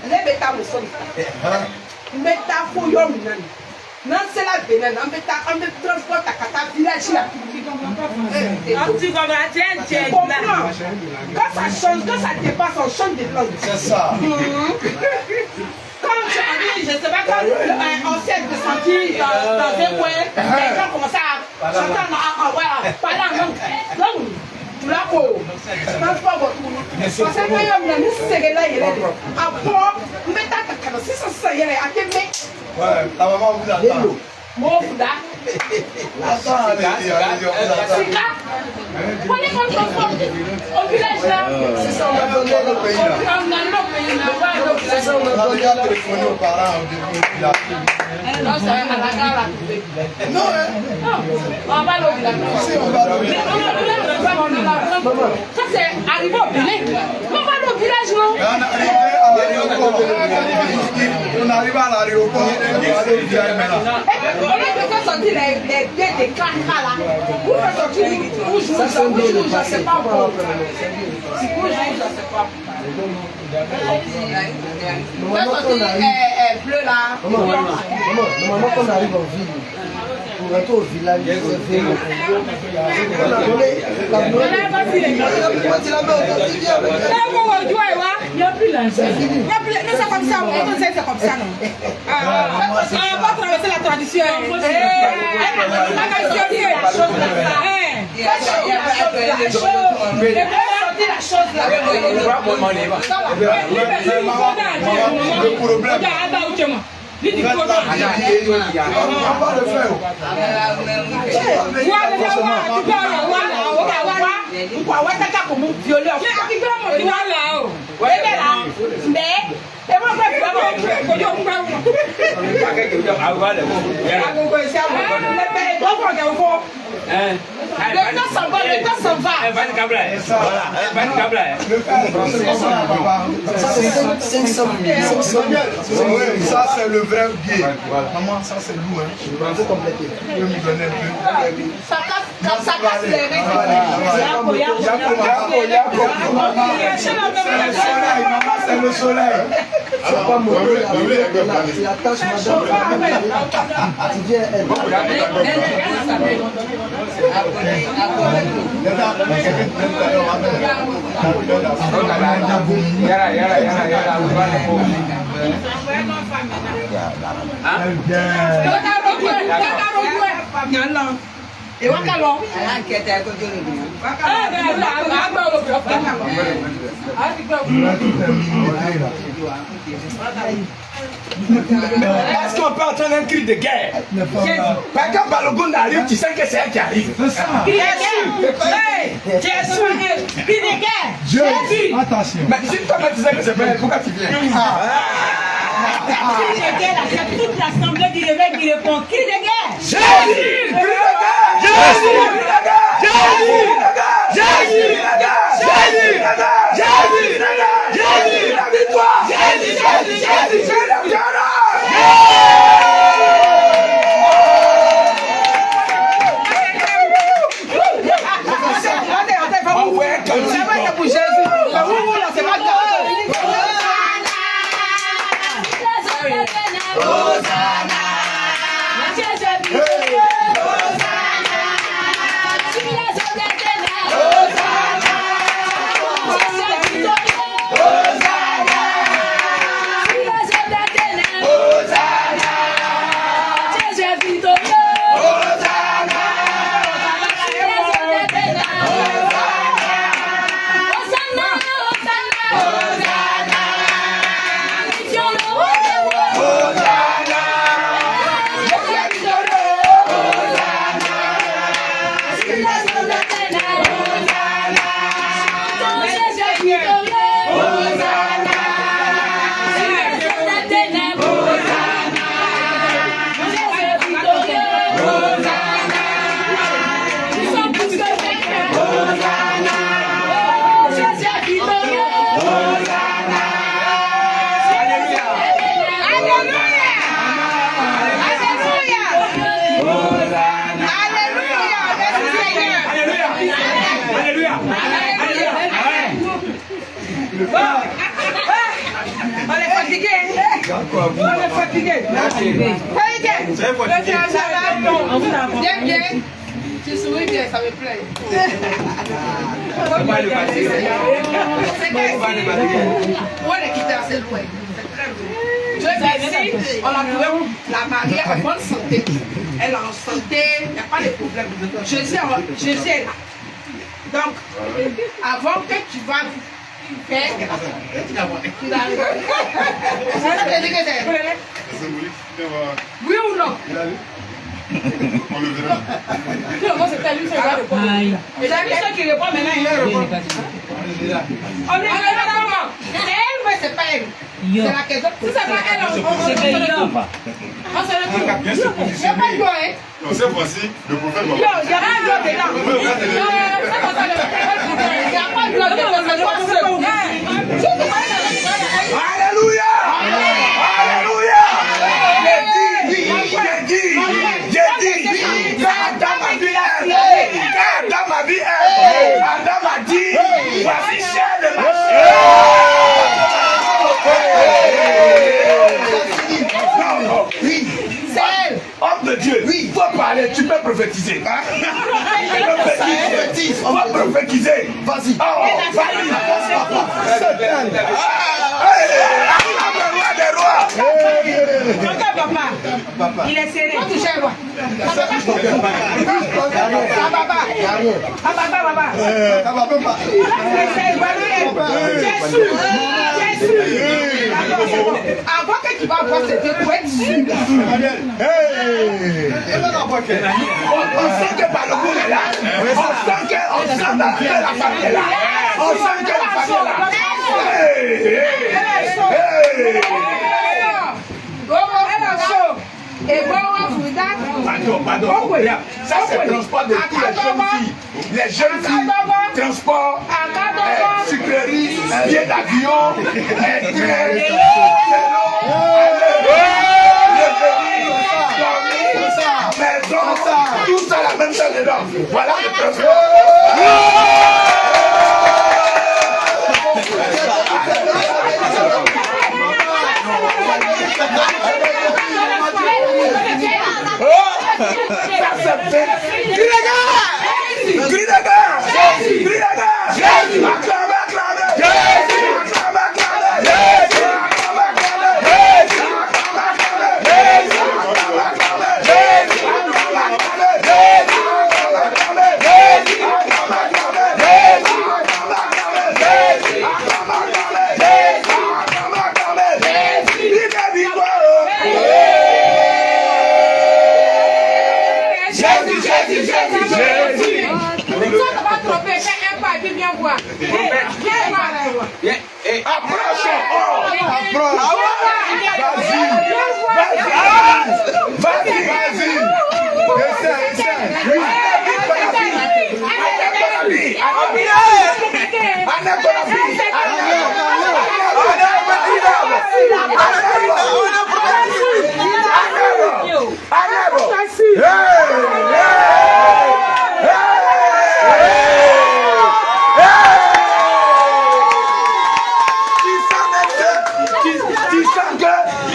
Les bêtas me sont. Bêtas pour yom nan. Non c'est la Bénin. On me transporte à Kata village là. Quand ça change, quand ça dépasse, on change de langue. C'est ça. Quand je ne sais pas, quand on s'est descendu dans un coin, les gens commençaient à chanter en parlant en langue. Transport beaucoup. Parce que quand on a mis ce là, il est là. Après, on met ta cacao. Si ça se y est, à quel mec? Ouais, la maman vous attend. Mon Bouddha. Attends, allez-y, on attend. Prenez comme transport au village là. C'est ça, on a donné le pays là. C'est ça, on a donné à téléphoner aux parents au début. Non, c'est à la gare là. Non, hein? On va aller au village. Si, on va au village. Ça c'est arrivé au Bénin. On va aller au village, non? On arrive à l'aéroport, on va aller au village maintenant. On a fait sortir les pieds des cancres là. Vous faites sortir rouge, je ne sais pas encore. Si rouge, je ne sais pas. Vous faites sortir bleu là. Normalement, quand on arrive en ville, pour rentrer au village, on a donné la il n'y a plus l'argent. C'est comme ça, c'est comme ça. On va traverser la tradition. va le faire. Le temps s'en va, le temps s'en va. Ça, c'est le vrai biais. Maman, ça, c'est lourd. Je vais compléter. Je vais me donner un peu. Ça casse les règles. C'est le soleil. C'est pas mauvais, la tâche, madame. Tu viens, elle. Et Wakalo. Est-ce qu'on peut entendre un cri de guerre? Quand Balogun arrive, tu sais que c'est elle qui arrive. Cri de guerre. Jésus. Cri de guerre. Jésus. Attention. Mais si toi tu sais que c'est pas elle, pourquoi tu viens? Cri de guerre, c'est toute l'assemblée du réveil qui répond. Cri de guerre. Jésus. Cri de guerre. Jésus. Jésus. Jésus. Jésus. Jésus. La victoire. Jésus. Jésus. Jésus. La victoire. On est fatigué. Bien. Tu souris bien, ça me plaît. On va le fatiguer. On est quitté assez loin. Dieu merci, on a trouvé la mariée en bonne santé. Elle est en santé, il n'y a pas de problème. Jésus est là. Donc, avant que tu vas faire, oui ou non? On le verra. Non, c'est lui, c'est lui. Et la personne qui répond maintenant, il répond. On est comment? C'est elle, mais c'est pas elle. C'est la question. Si c'est pas elle, on se retrouve. Bien se positionner. Non, cette fois-ci, le prophète va. Il y a un jour dedans. Il n'y a pas de jour dedans. Alléluia. Alléluia. J'ai dit, dans ma vie, Adam a dit, voici cher de ma oui, c'est elle. Homme de Dieu, oui, il faut parler, tu peux prophétiser. Tu peux prophétiser. Vas-y. Vas-y. Papa, il est serré. rien. Papa. Ça va même pas. Avant que tu vas avoir cette couette, on sent que Balogun est là. On sent que la famille est là. On sent que la famille est là. Pardon. Ça c'est le transport de toutes les jeunes filles. Transport, sucreries, billets d'avion, maison, tout ça la même chose dedans. Voilà le transport.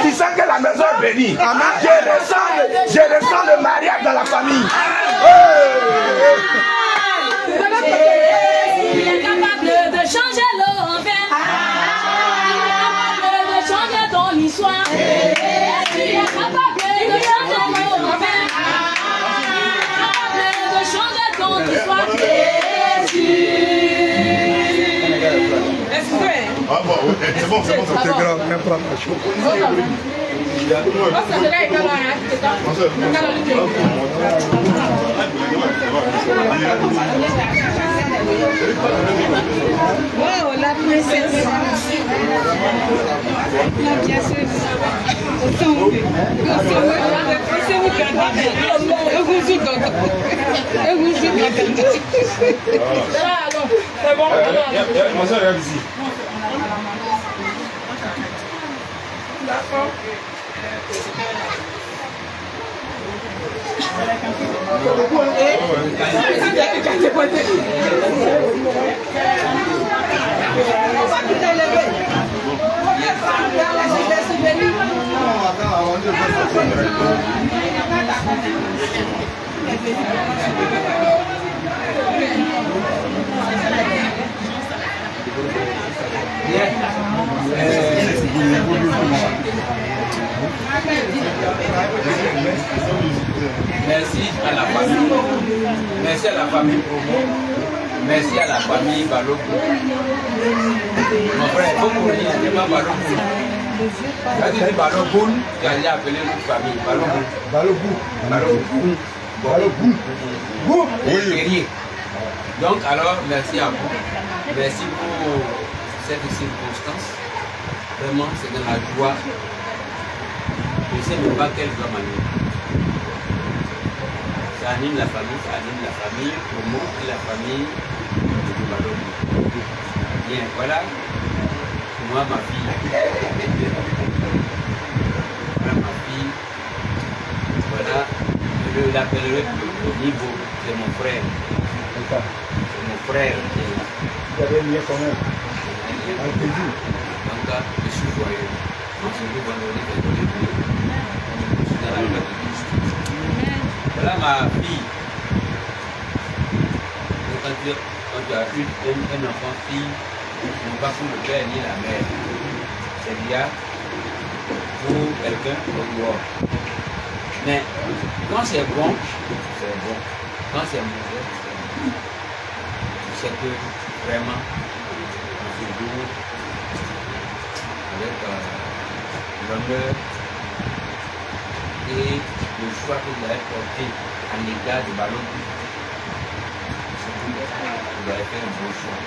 Tu sens que la maison est bénie. Je ressens le mariage dans la famille. Il est capable de changer l'envers. Il est capable de changer ton histoire. Il est capable de changer l'envers. Il est capable de changer ton histoire. Ah bon, c'est bon. C'est grave, même pas la chose. Wow, la princesse. Non, bien sûr. C'est bon. Ma soeur, regarde ici. D'accord. Merci à la famille. Merci à la famille Promo. Merci à la famille Balogun. Mon frère, il faut qu'on dise, c'est pas Balogun. Quand tu dis Balogun, tu as appelé notre famille Balogun. Guerrier. Donc alors, merci à vous. Merci pour cette circonstance. Vraiment, c'est de la joie. Je ne sais même pas quelle joie m'anime. Ça anime la famille, Promo et la famille de Balogun. Bien, voilà. Moi, ma fille. Voilà ma fille. Voilà. Je l'appellerai au niveau. C'est mon frère. C'est mon frère qui est là. Vous avez mieux quand même. Donc, je suis joyeux. On se dit vendredi, je suis dans la joie de Christ. Voilà ma fille. Quand tu as eu un enfant fille, non pas pour le père ni la mère. C'est bien pour quelqu'un au dehors. Mais quand c'est bon, c'est bon. Quand c'est mauvais, c'est bon. C'est que vraiment, ce jour, avec l'honneur et le choix que vous avez porté à l'égard de Balogun, c'est que vous avez fait un bon choix.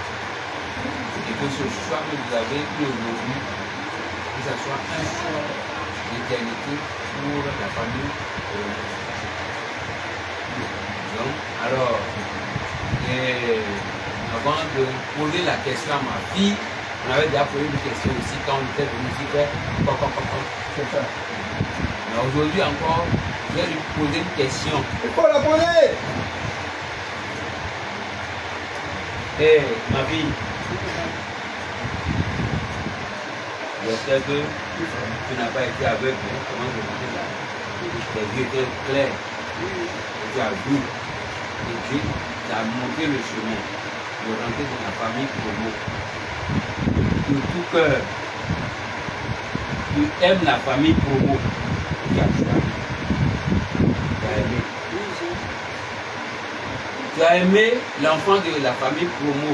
Et que ce choix que vous avez eu aujourd'hui, que ce soit un choix d'éternité pour la famille. Donc, alors, avant de poser la question à ma fille, on avait déjà posé une question aussi quand on était venu ici faire c'est ça. Mais aujourd'hui encore, je vais lui poser une question. Il faut la poser. Hé, ma fille, j'espère que tu n'as pas été aveugle, comment je dis là. Tes yeux étaient clairs, tu as vu, et Dieu t'a montré le chemin de rentrer dans la famille Promo. De tout cœur, tu aimes la famille Promo, tu as choisi, tu as aimé. Tu as aimé l'enfant de la famille Promo.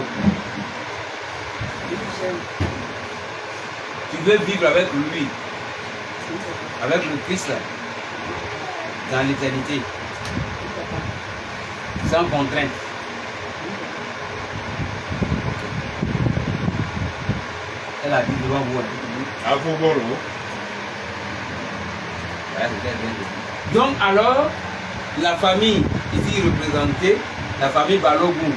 Tu veux vivre avec lui, avec le Christ là, dans l'éternité, sans contrainte. Elle a dit devant vous. À Foboro. Donc alors, la famille ici représentée, la famille Balogun,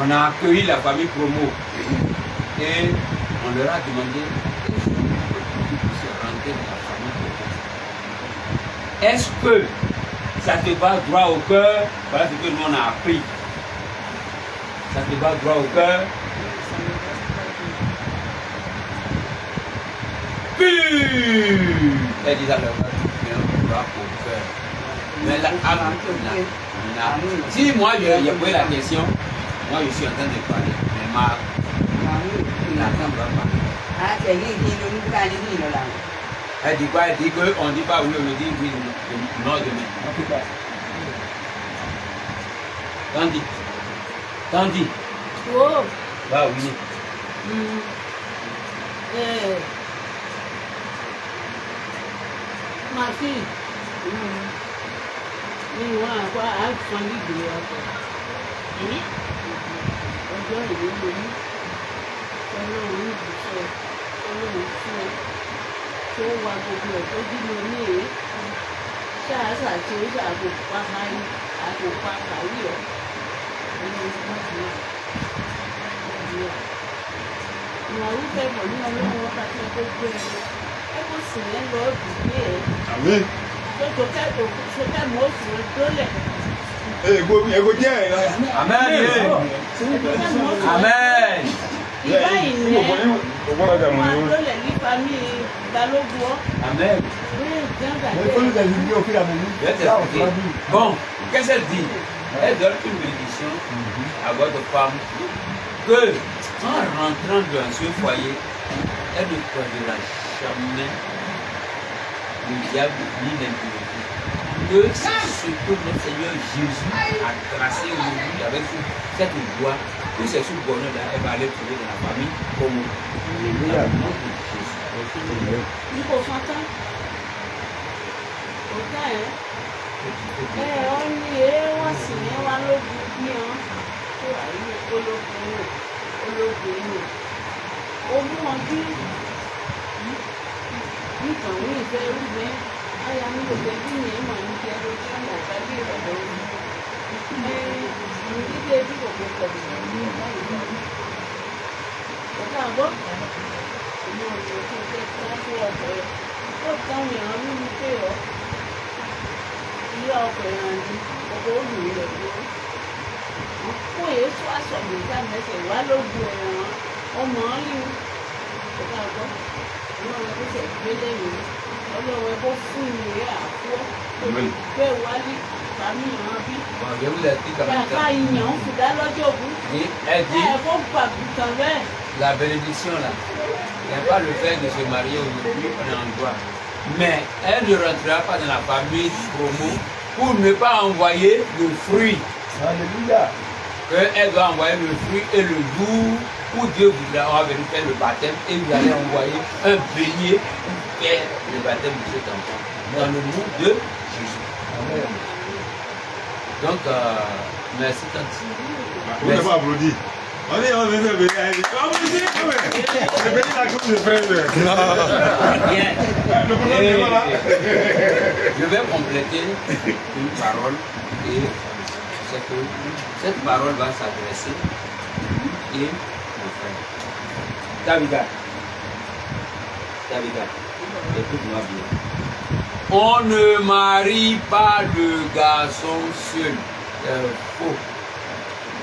on a accueilli la famille Promo et on leur a demandé qu'ils puissent rentrer dans la famille Promo. Est-ce que ça te va droit au cœur? Voilà ce que nous on a appris. Ça te va droit au cœur? Elle dit à leur droit au cœur. Mais la si moi j'ai posé la question, moi je suis en train de parler. Mais la femme va parler. Elle dit quoi? Elle dit qu'on ne dit pas oui, on le dit oui, non demain. Tandis. Oh. Bah oui. Ma fille, ni wọ́n àpá àfọ̀n nídìí ọkọ̀. Ọjọ́ ìwé lórí, ọlọ́run ìbùsọ̀, ọlọ́run fún ẹ, tó wà gbogbo ẹ̀ tó bímọ ní èé. Ṣáàṣà tí ó ṣàkópa máyé, àkópa kàwé ọ̀. Ọlọ́run fún ẹ̀. Ìwà wípé pọ̀ ní ọlọ́run wákàtí tó gbé ẹ. Ẹ kò sì ń lọ dùgbé ẹ. Amen. Ego jẹ́ ẹ̀. Amen. Amen. Ìgbà ìní ẹ̀ lólẹ̀ nípa mi Balógun ọ́. Amen. Bon, qu'est-ce qu'elle dit? Elle donne une bénédiction à votre femme que en rentrant dans ce foyer, elle ne prendra jamais le diable ni l'impunité. Que ce que notre Seigneur Jésus a tracé aujourd'hui avec cette voie, que c'est ce bonheur-là, elle va aller trouver dans la famille comme dans le nom de Jésus. Il faut s'entendre. Autant, hein? On y est, on s'y est, on l'a bien. Ológun ogún ọdún nìkan ní ìfẹ́ rúbẹ́ ayá mi lò pé bí mi mà ní kí ẹni tí wọ́n mọ̀ pẹ̀lú ìrọ̀lẹ́ òun ní dídé bí kò kó pọ̀ ní báyìí ọ̀gá àgbọ̀ ọmọ ọ̀dọ̀ tó fẹ́ tí wọ́n fún ọkọ̀ rẹ̀ ó táwọn èèyàn mímú pé ọ́ ilé ọkọ̀ èèyàn ní ọkọ̀ olùwé rẹ̀ lórí fún èso àsọ̀gbìn ìta mẹ́sẹ̀ wá lóògùn ẹ̀ràn ọmọ ọ̀lìn ọ̀gá àgbọ̀ ọlọ́run tó ṣe gbélé mi ọlọ́run ẹ̀kọ́ fún ìwé àfọ́ bẹ́ẹ̀ wálé tàbí ìran bí kàkà ìyàn fìdá lọ́jọ́ ògún ẹ̀kọ́ gbàgùtàn bẹ́ẹ̀. La bénédiction là, il n'y a pas le fait de se marier aujourd'hui, on est en droit. Mais elle ne rentrera pas dans la famille Promo pour ne pas envoyer le fruit Alléluia. Elle doit envoyer le fruit et le jour où Dieu voudra venir faire le baptême et vous allez envoyer un bélier pour faire le baptême de cet enfant dans le nom de Jésus. Amen. Donc, merci Tante. Vous n'avez pas applaudi. On est le béni. Le béni la coupe de frère. Bien. Je vais compléter une parole et c'est que cette parole va s'adresser et mon frère. Davida, écoute-moi bien. On ne marie pas le garçon seul. Faux.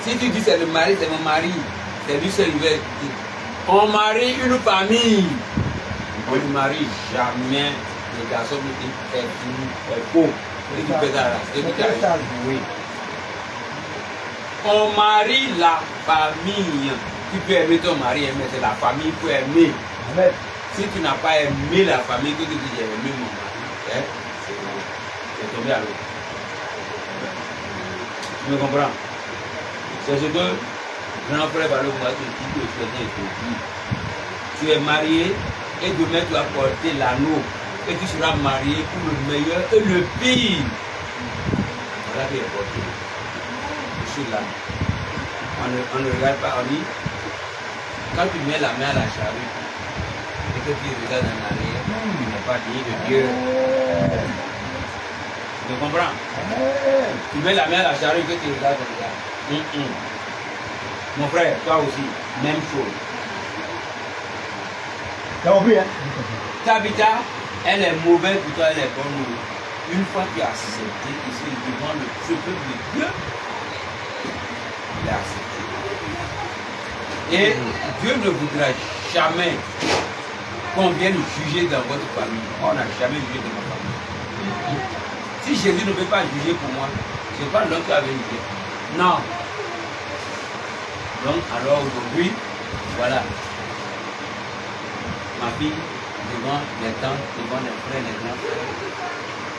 Si tu dis c'est le mari, c'est mon mari, c'est lui seul, il va dire. On marie une famille. On ne marie jamais le garçon qui est faux. Et tu fais ça là. Oui. On marie la famille. Tu peux aimer ton mari, mais c'est la famille qui peut aimer. Amen. Si tu n'as pas aimé la famille, que tu dis j'ai aimé mon mari, c'est tombé à l'eau. Tu me comprends? C'est ce que grand frère Balo m'a dit que tu es marié et demain tu vas porter l'anneau et tu seras marié pour le meilleur et le pire. Voilà qui est porté. Je suis là. On ne regarde pas, on dit, quand tu mets la main à la charrue et que tu regardes en arrière, tu n'es pas digne de Dieu. Tu comprends? Tu mets la main à la charrue et que tu regardes en arrière. Mon frère, toi aussi, même chose. T'as compris, hein? Tabitha, elle est mauvaise pour toi, elle est bonne. Une fois que tu as accepté ici devant le peuple de Dieu, il a accepté. Et Dieu ne voudra jamais qu'on vienne juger dans votre famille. On n'a jamais jugé dans ma famille. Si Jésus ne veut pas juger pour moi, ce n'est pas l'homme qui avait jugé. Non. Donc, alors aujourd'hui, voilà. Ma fille, devant les tantes, devant les frères, les grands frères,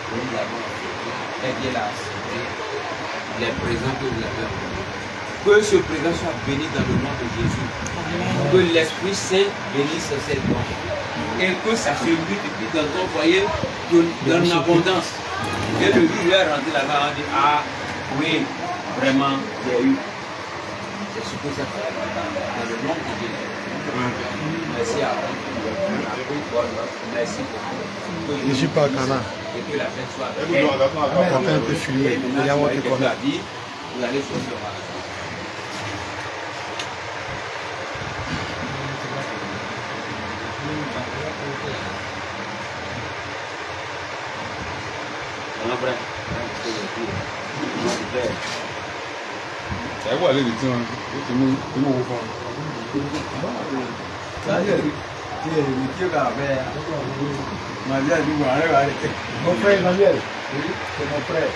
nous avons accepté. Elle vient là accepter les présents que vous avez envoyés. Que ce présent soit béni dans le nom de Jésus. Que l'Esprit Saint bénisse ces dons. Et que ça se multiplie dans ton foyer dans l'abondance. Et le jour où il est rentré là-bas, on dit, ah oui, vraiment, j'ai eu. C'est ce que ça fait dans le nom de Jésus. Merci à vous. Merci beaucoup. Je ne suis pas au Ghana. Et que la fête soit belle. On fait un peu filmer. Vous allez sortir. C'est quoi les victimes? C'est nous au fond. Mon frère Emmanuel, c'est mon frère.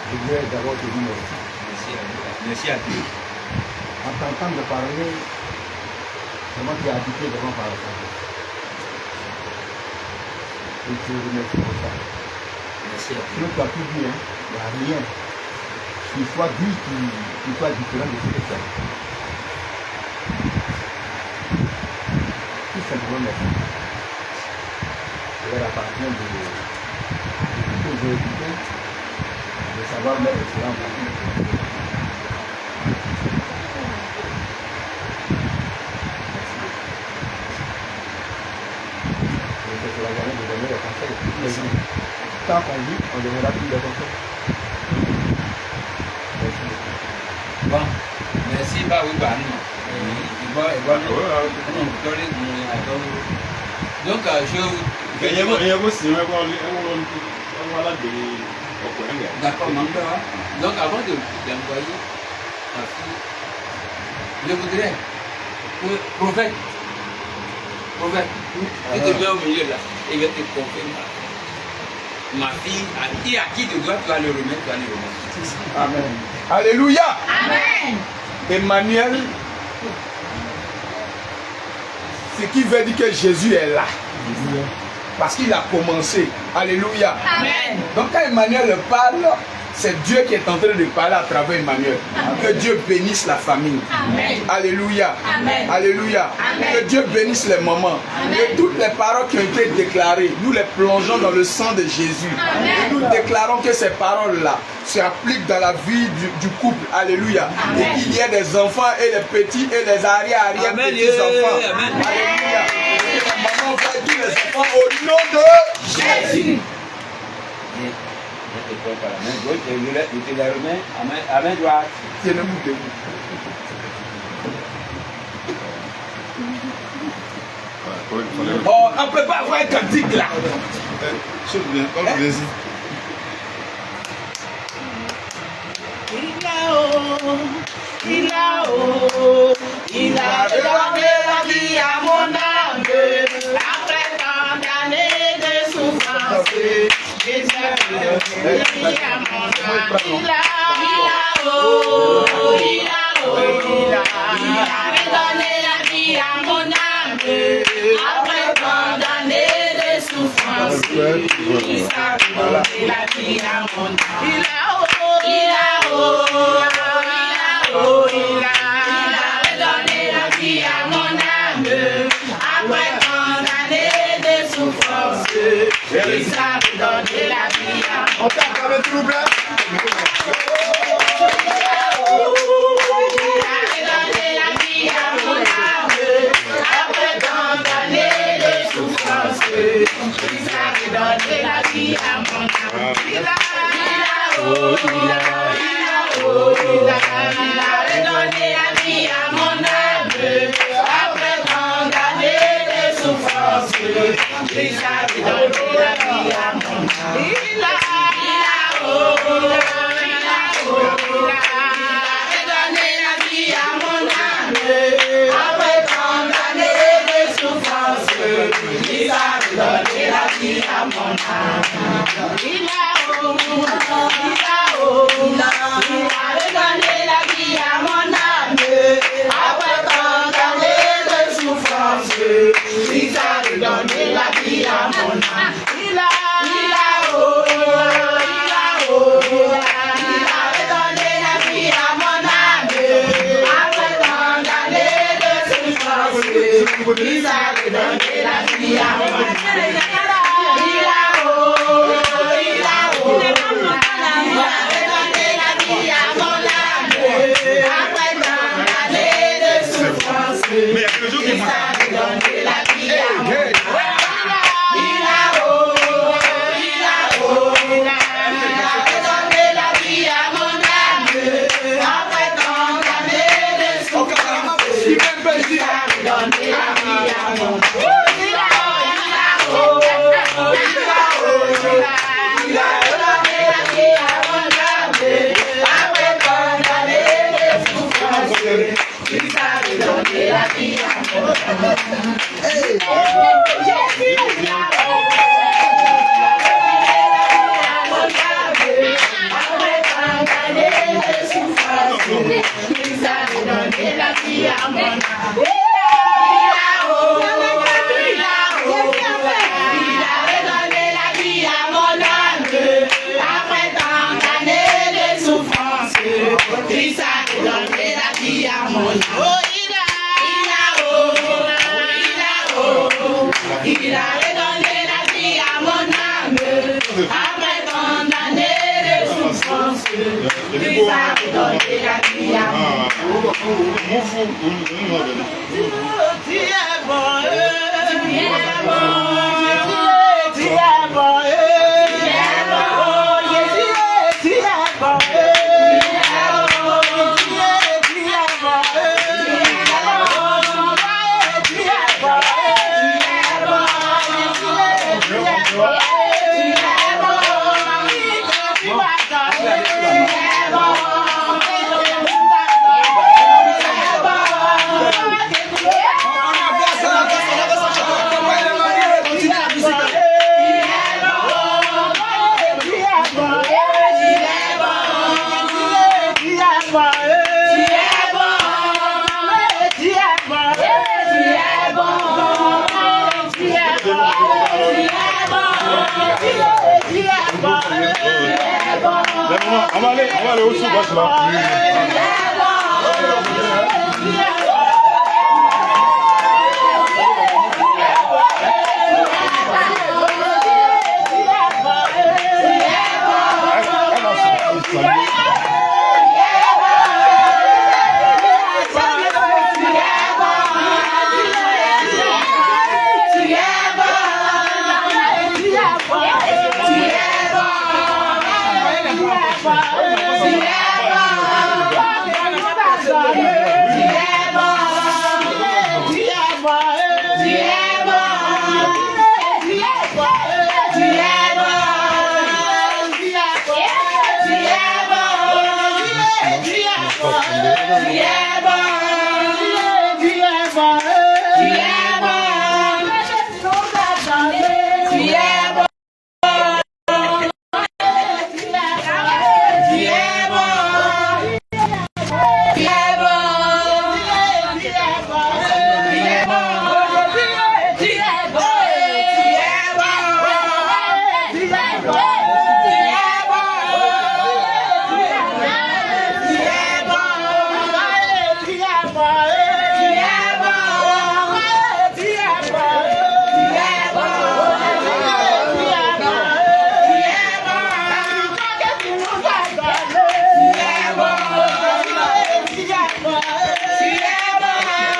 Je voulais d'abord te dire merci à Dieu. En t'entendant de parler, c'est moi qui ai habité devant par exemple. Et je te remercie pour ça. Merci à Dieu. Sinon tu as tout dit, hein? Il n'y a rien qui soit dit qui soit différent de ce que tu as dit. Tout simplement merci. Il appartient de tout que j'ai écouté, de savoir mettre cela en pratique. Et que cela jamais de donner des conseils. Tant qu'on vit, on donnera plus de conseils. Merci beaucoup. Bon, merci, bah oui, bah non. Donc, d'accord, donc avant de l'envoyer, je voudrais que prophète, tu te mets au milieu là, et il va te confirmer. Ma fille, à qui tu dois, tu vas le remettre, tu vas le remettre. Amen. Alléluia. Amen. Emmanuel, ce qui veut dire que Jésus est là. Parce qu'il a commencé. Alléluia. Amen. Donc quand Emmanuel parle, C'est Dieu qui est en train de parler à travers Emmanuel. Que Dieu bénisse la famille. Amen. Alléluia. Amen. Alléluia. Amen. Que Dieu bénisse les mamans. Que toutes les paroles qui ont été déclarées, nous les plongeons dans le sang de Jésus. Amen. Et nous déclarons que ces paroles-là s'appliquent dans la vie du couple. Alléluia. Amen. Et qu'il y ait des enfants et les petits et les arrière-petits-enfants. Alléluia. Et les mamans vont dire les enfants au nom de Jésus. Je te prends par la main gauche et je te la remets à main droite. Tenez-vous debout. Oh, on ne peut pas avoir un cantique là. Saute bien, parle bien ici. Il a donné la vie à mon âme, après tant d'années de souffrance. Jésus a donné la vie à mon âme. Il a donné la vie à mon âme, après tant d'années de souffrance. Il a donné la vie à mon âme. Il a donné la vie à mon âme, après tant d'années de souffrance. Il a donné la vie à mon âme. On tape avec tout le monde. Tu es bon. On va aller au sous-gauche là.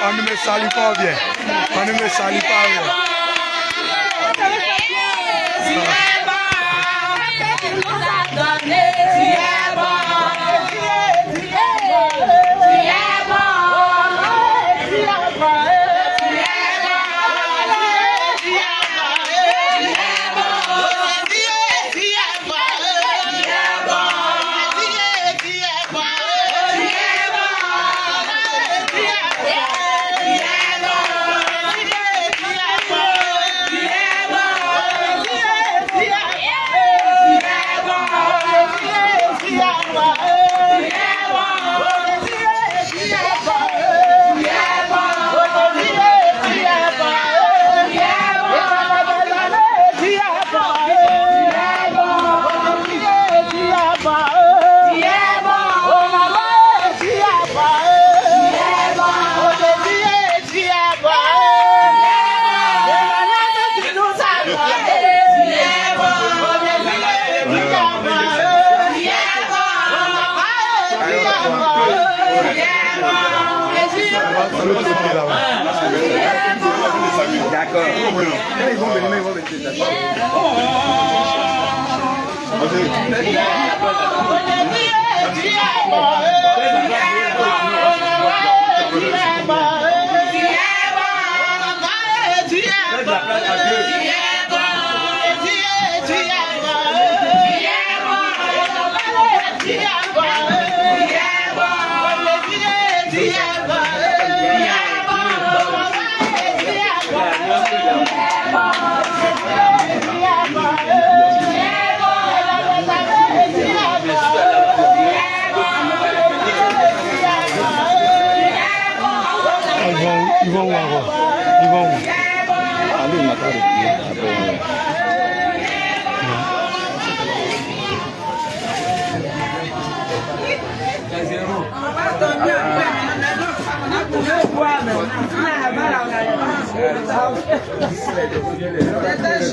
On ne me salue pas bien. On ne me salue pas bien. D'accord. Ils vont venir, Ils vont où alors? Ils vont où? Allez, on n'a pas de pied. On va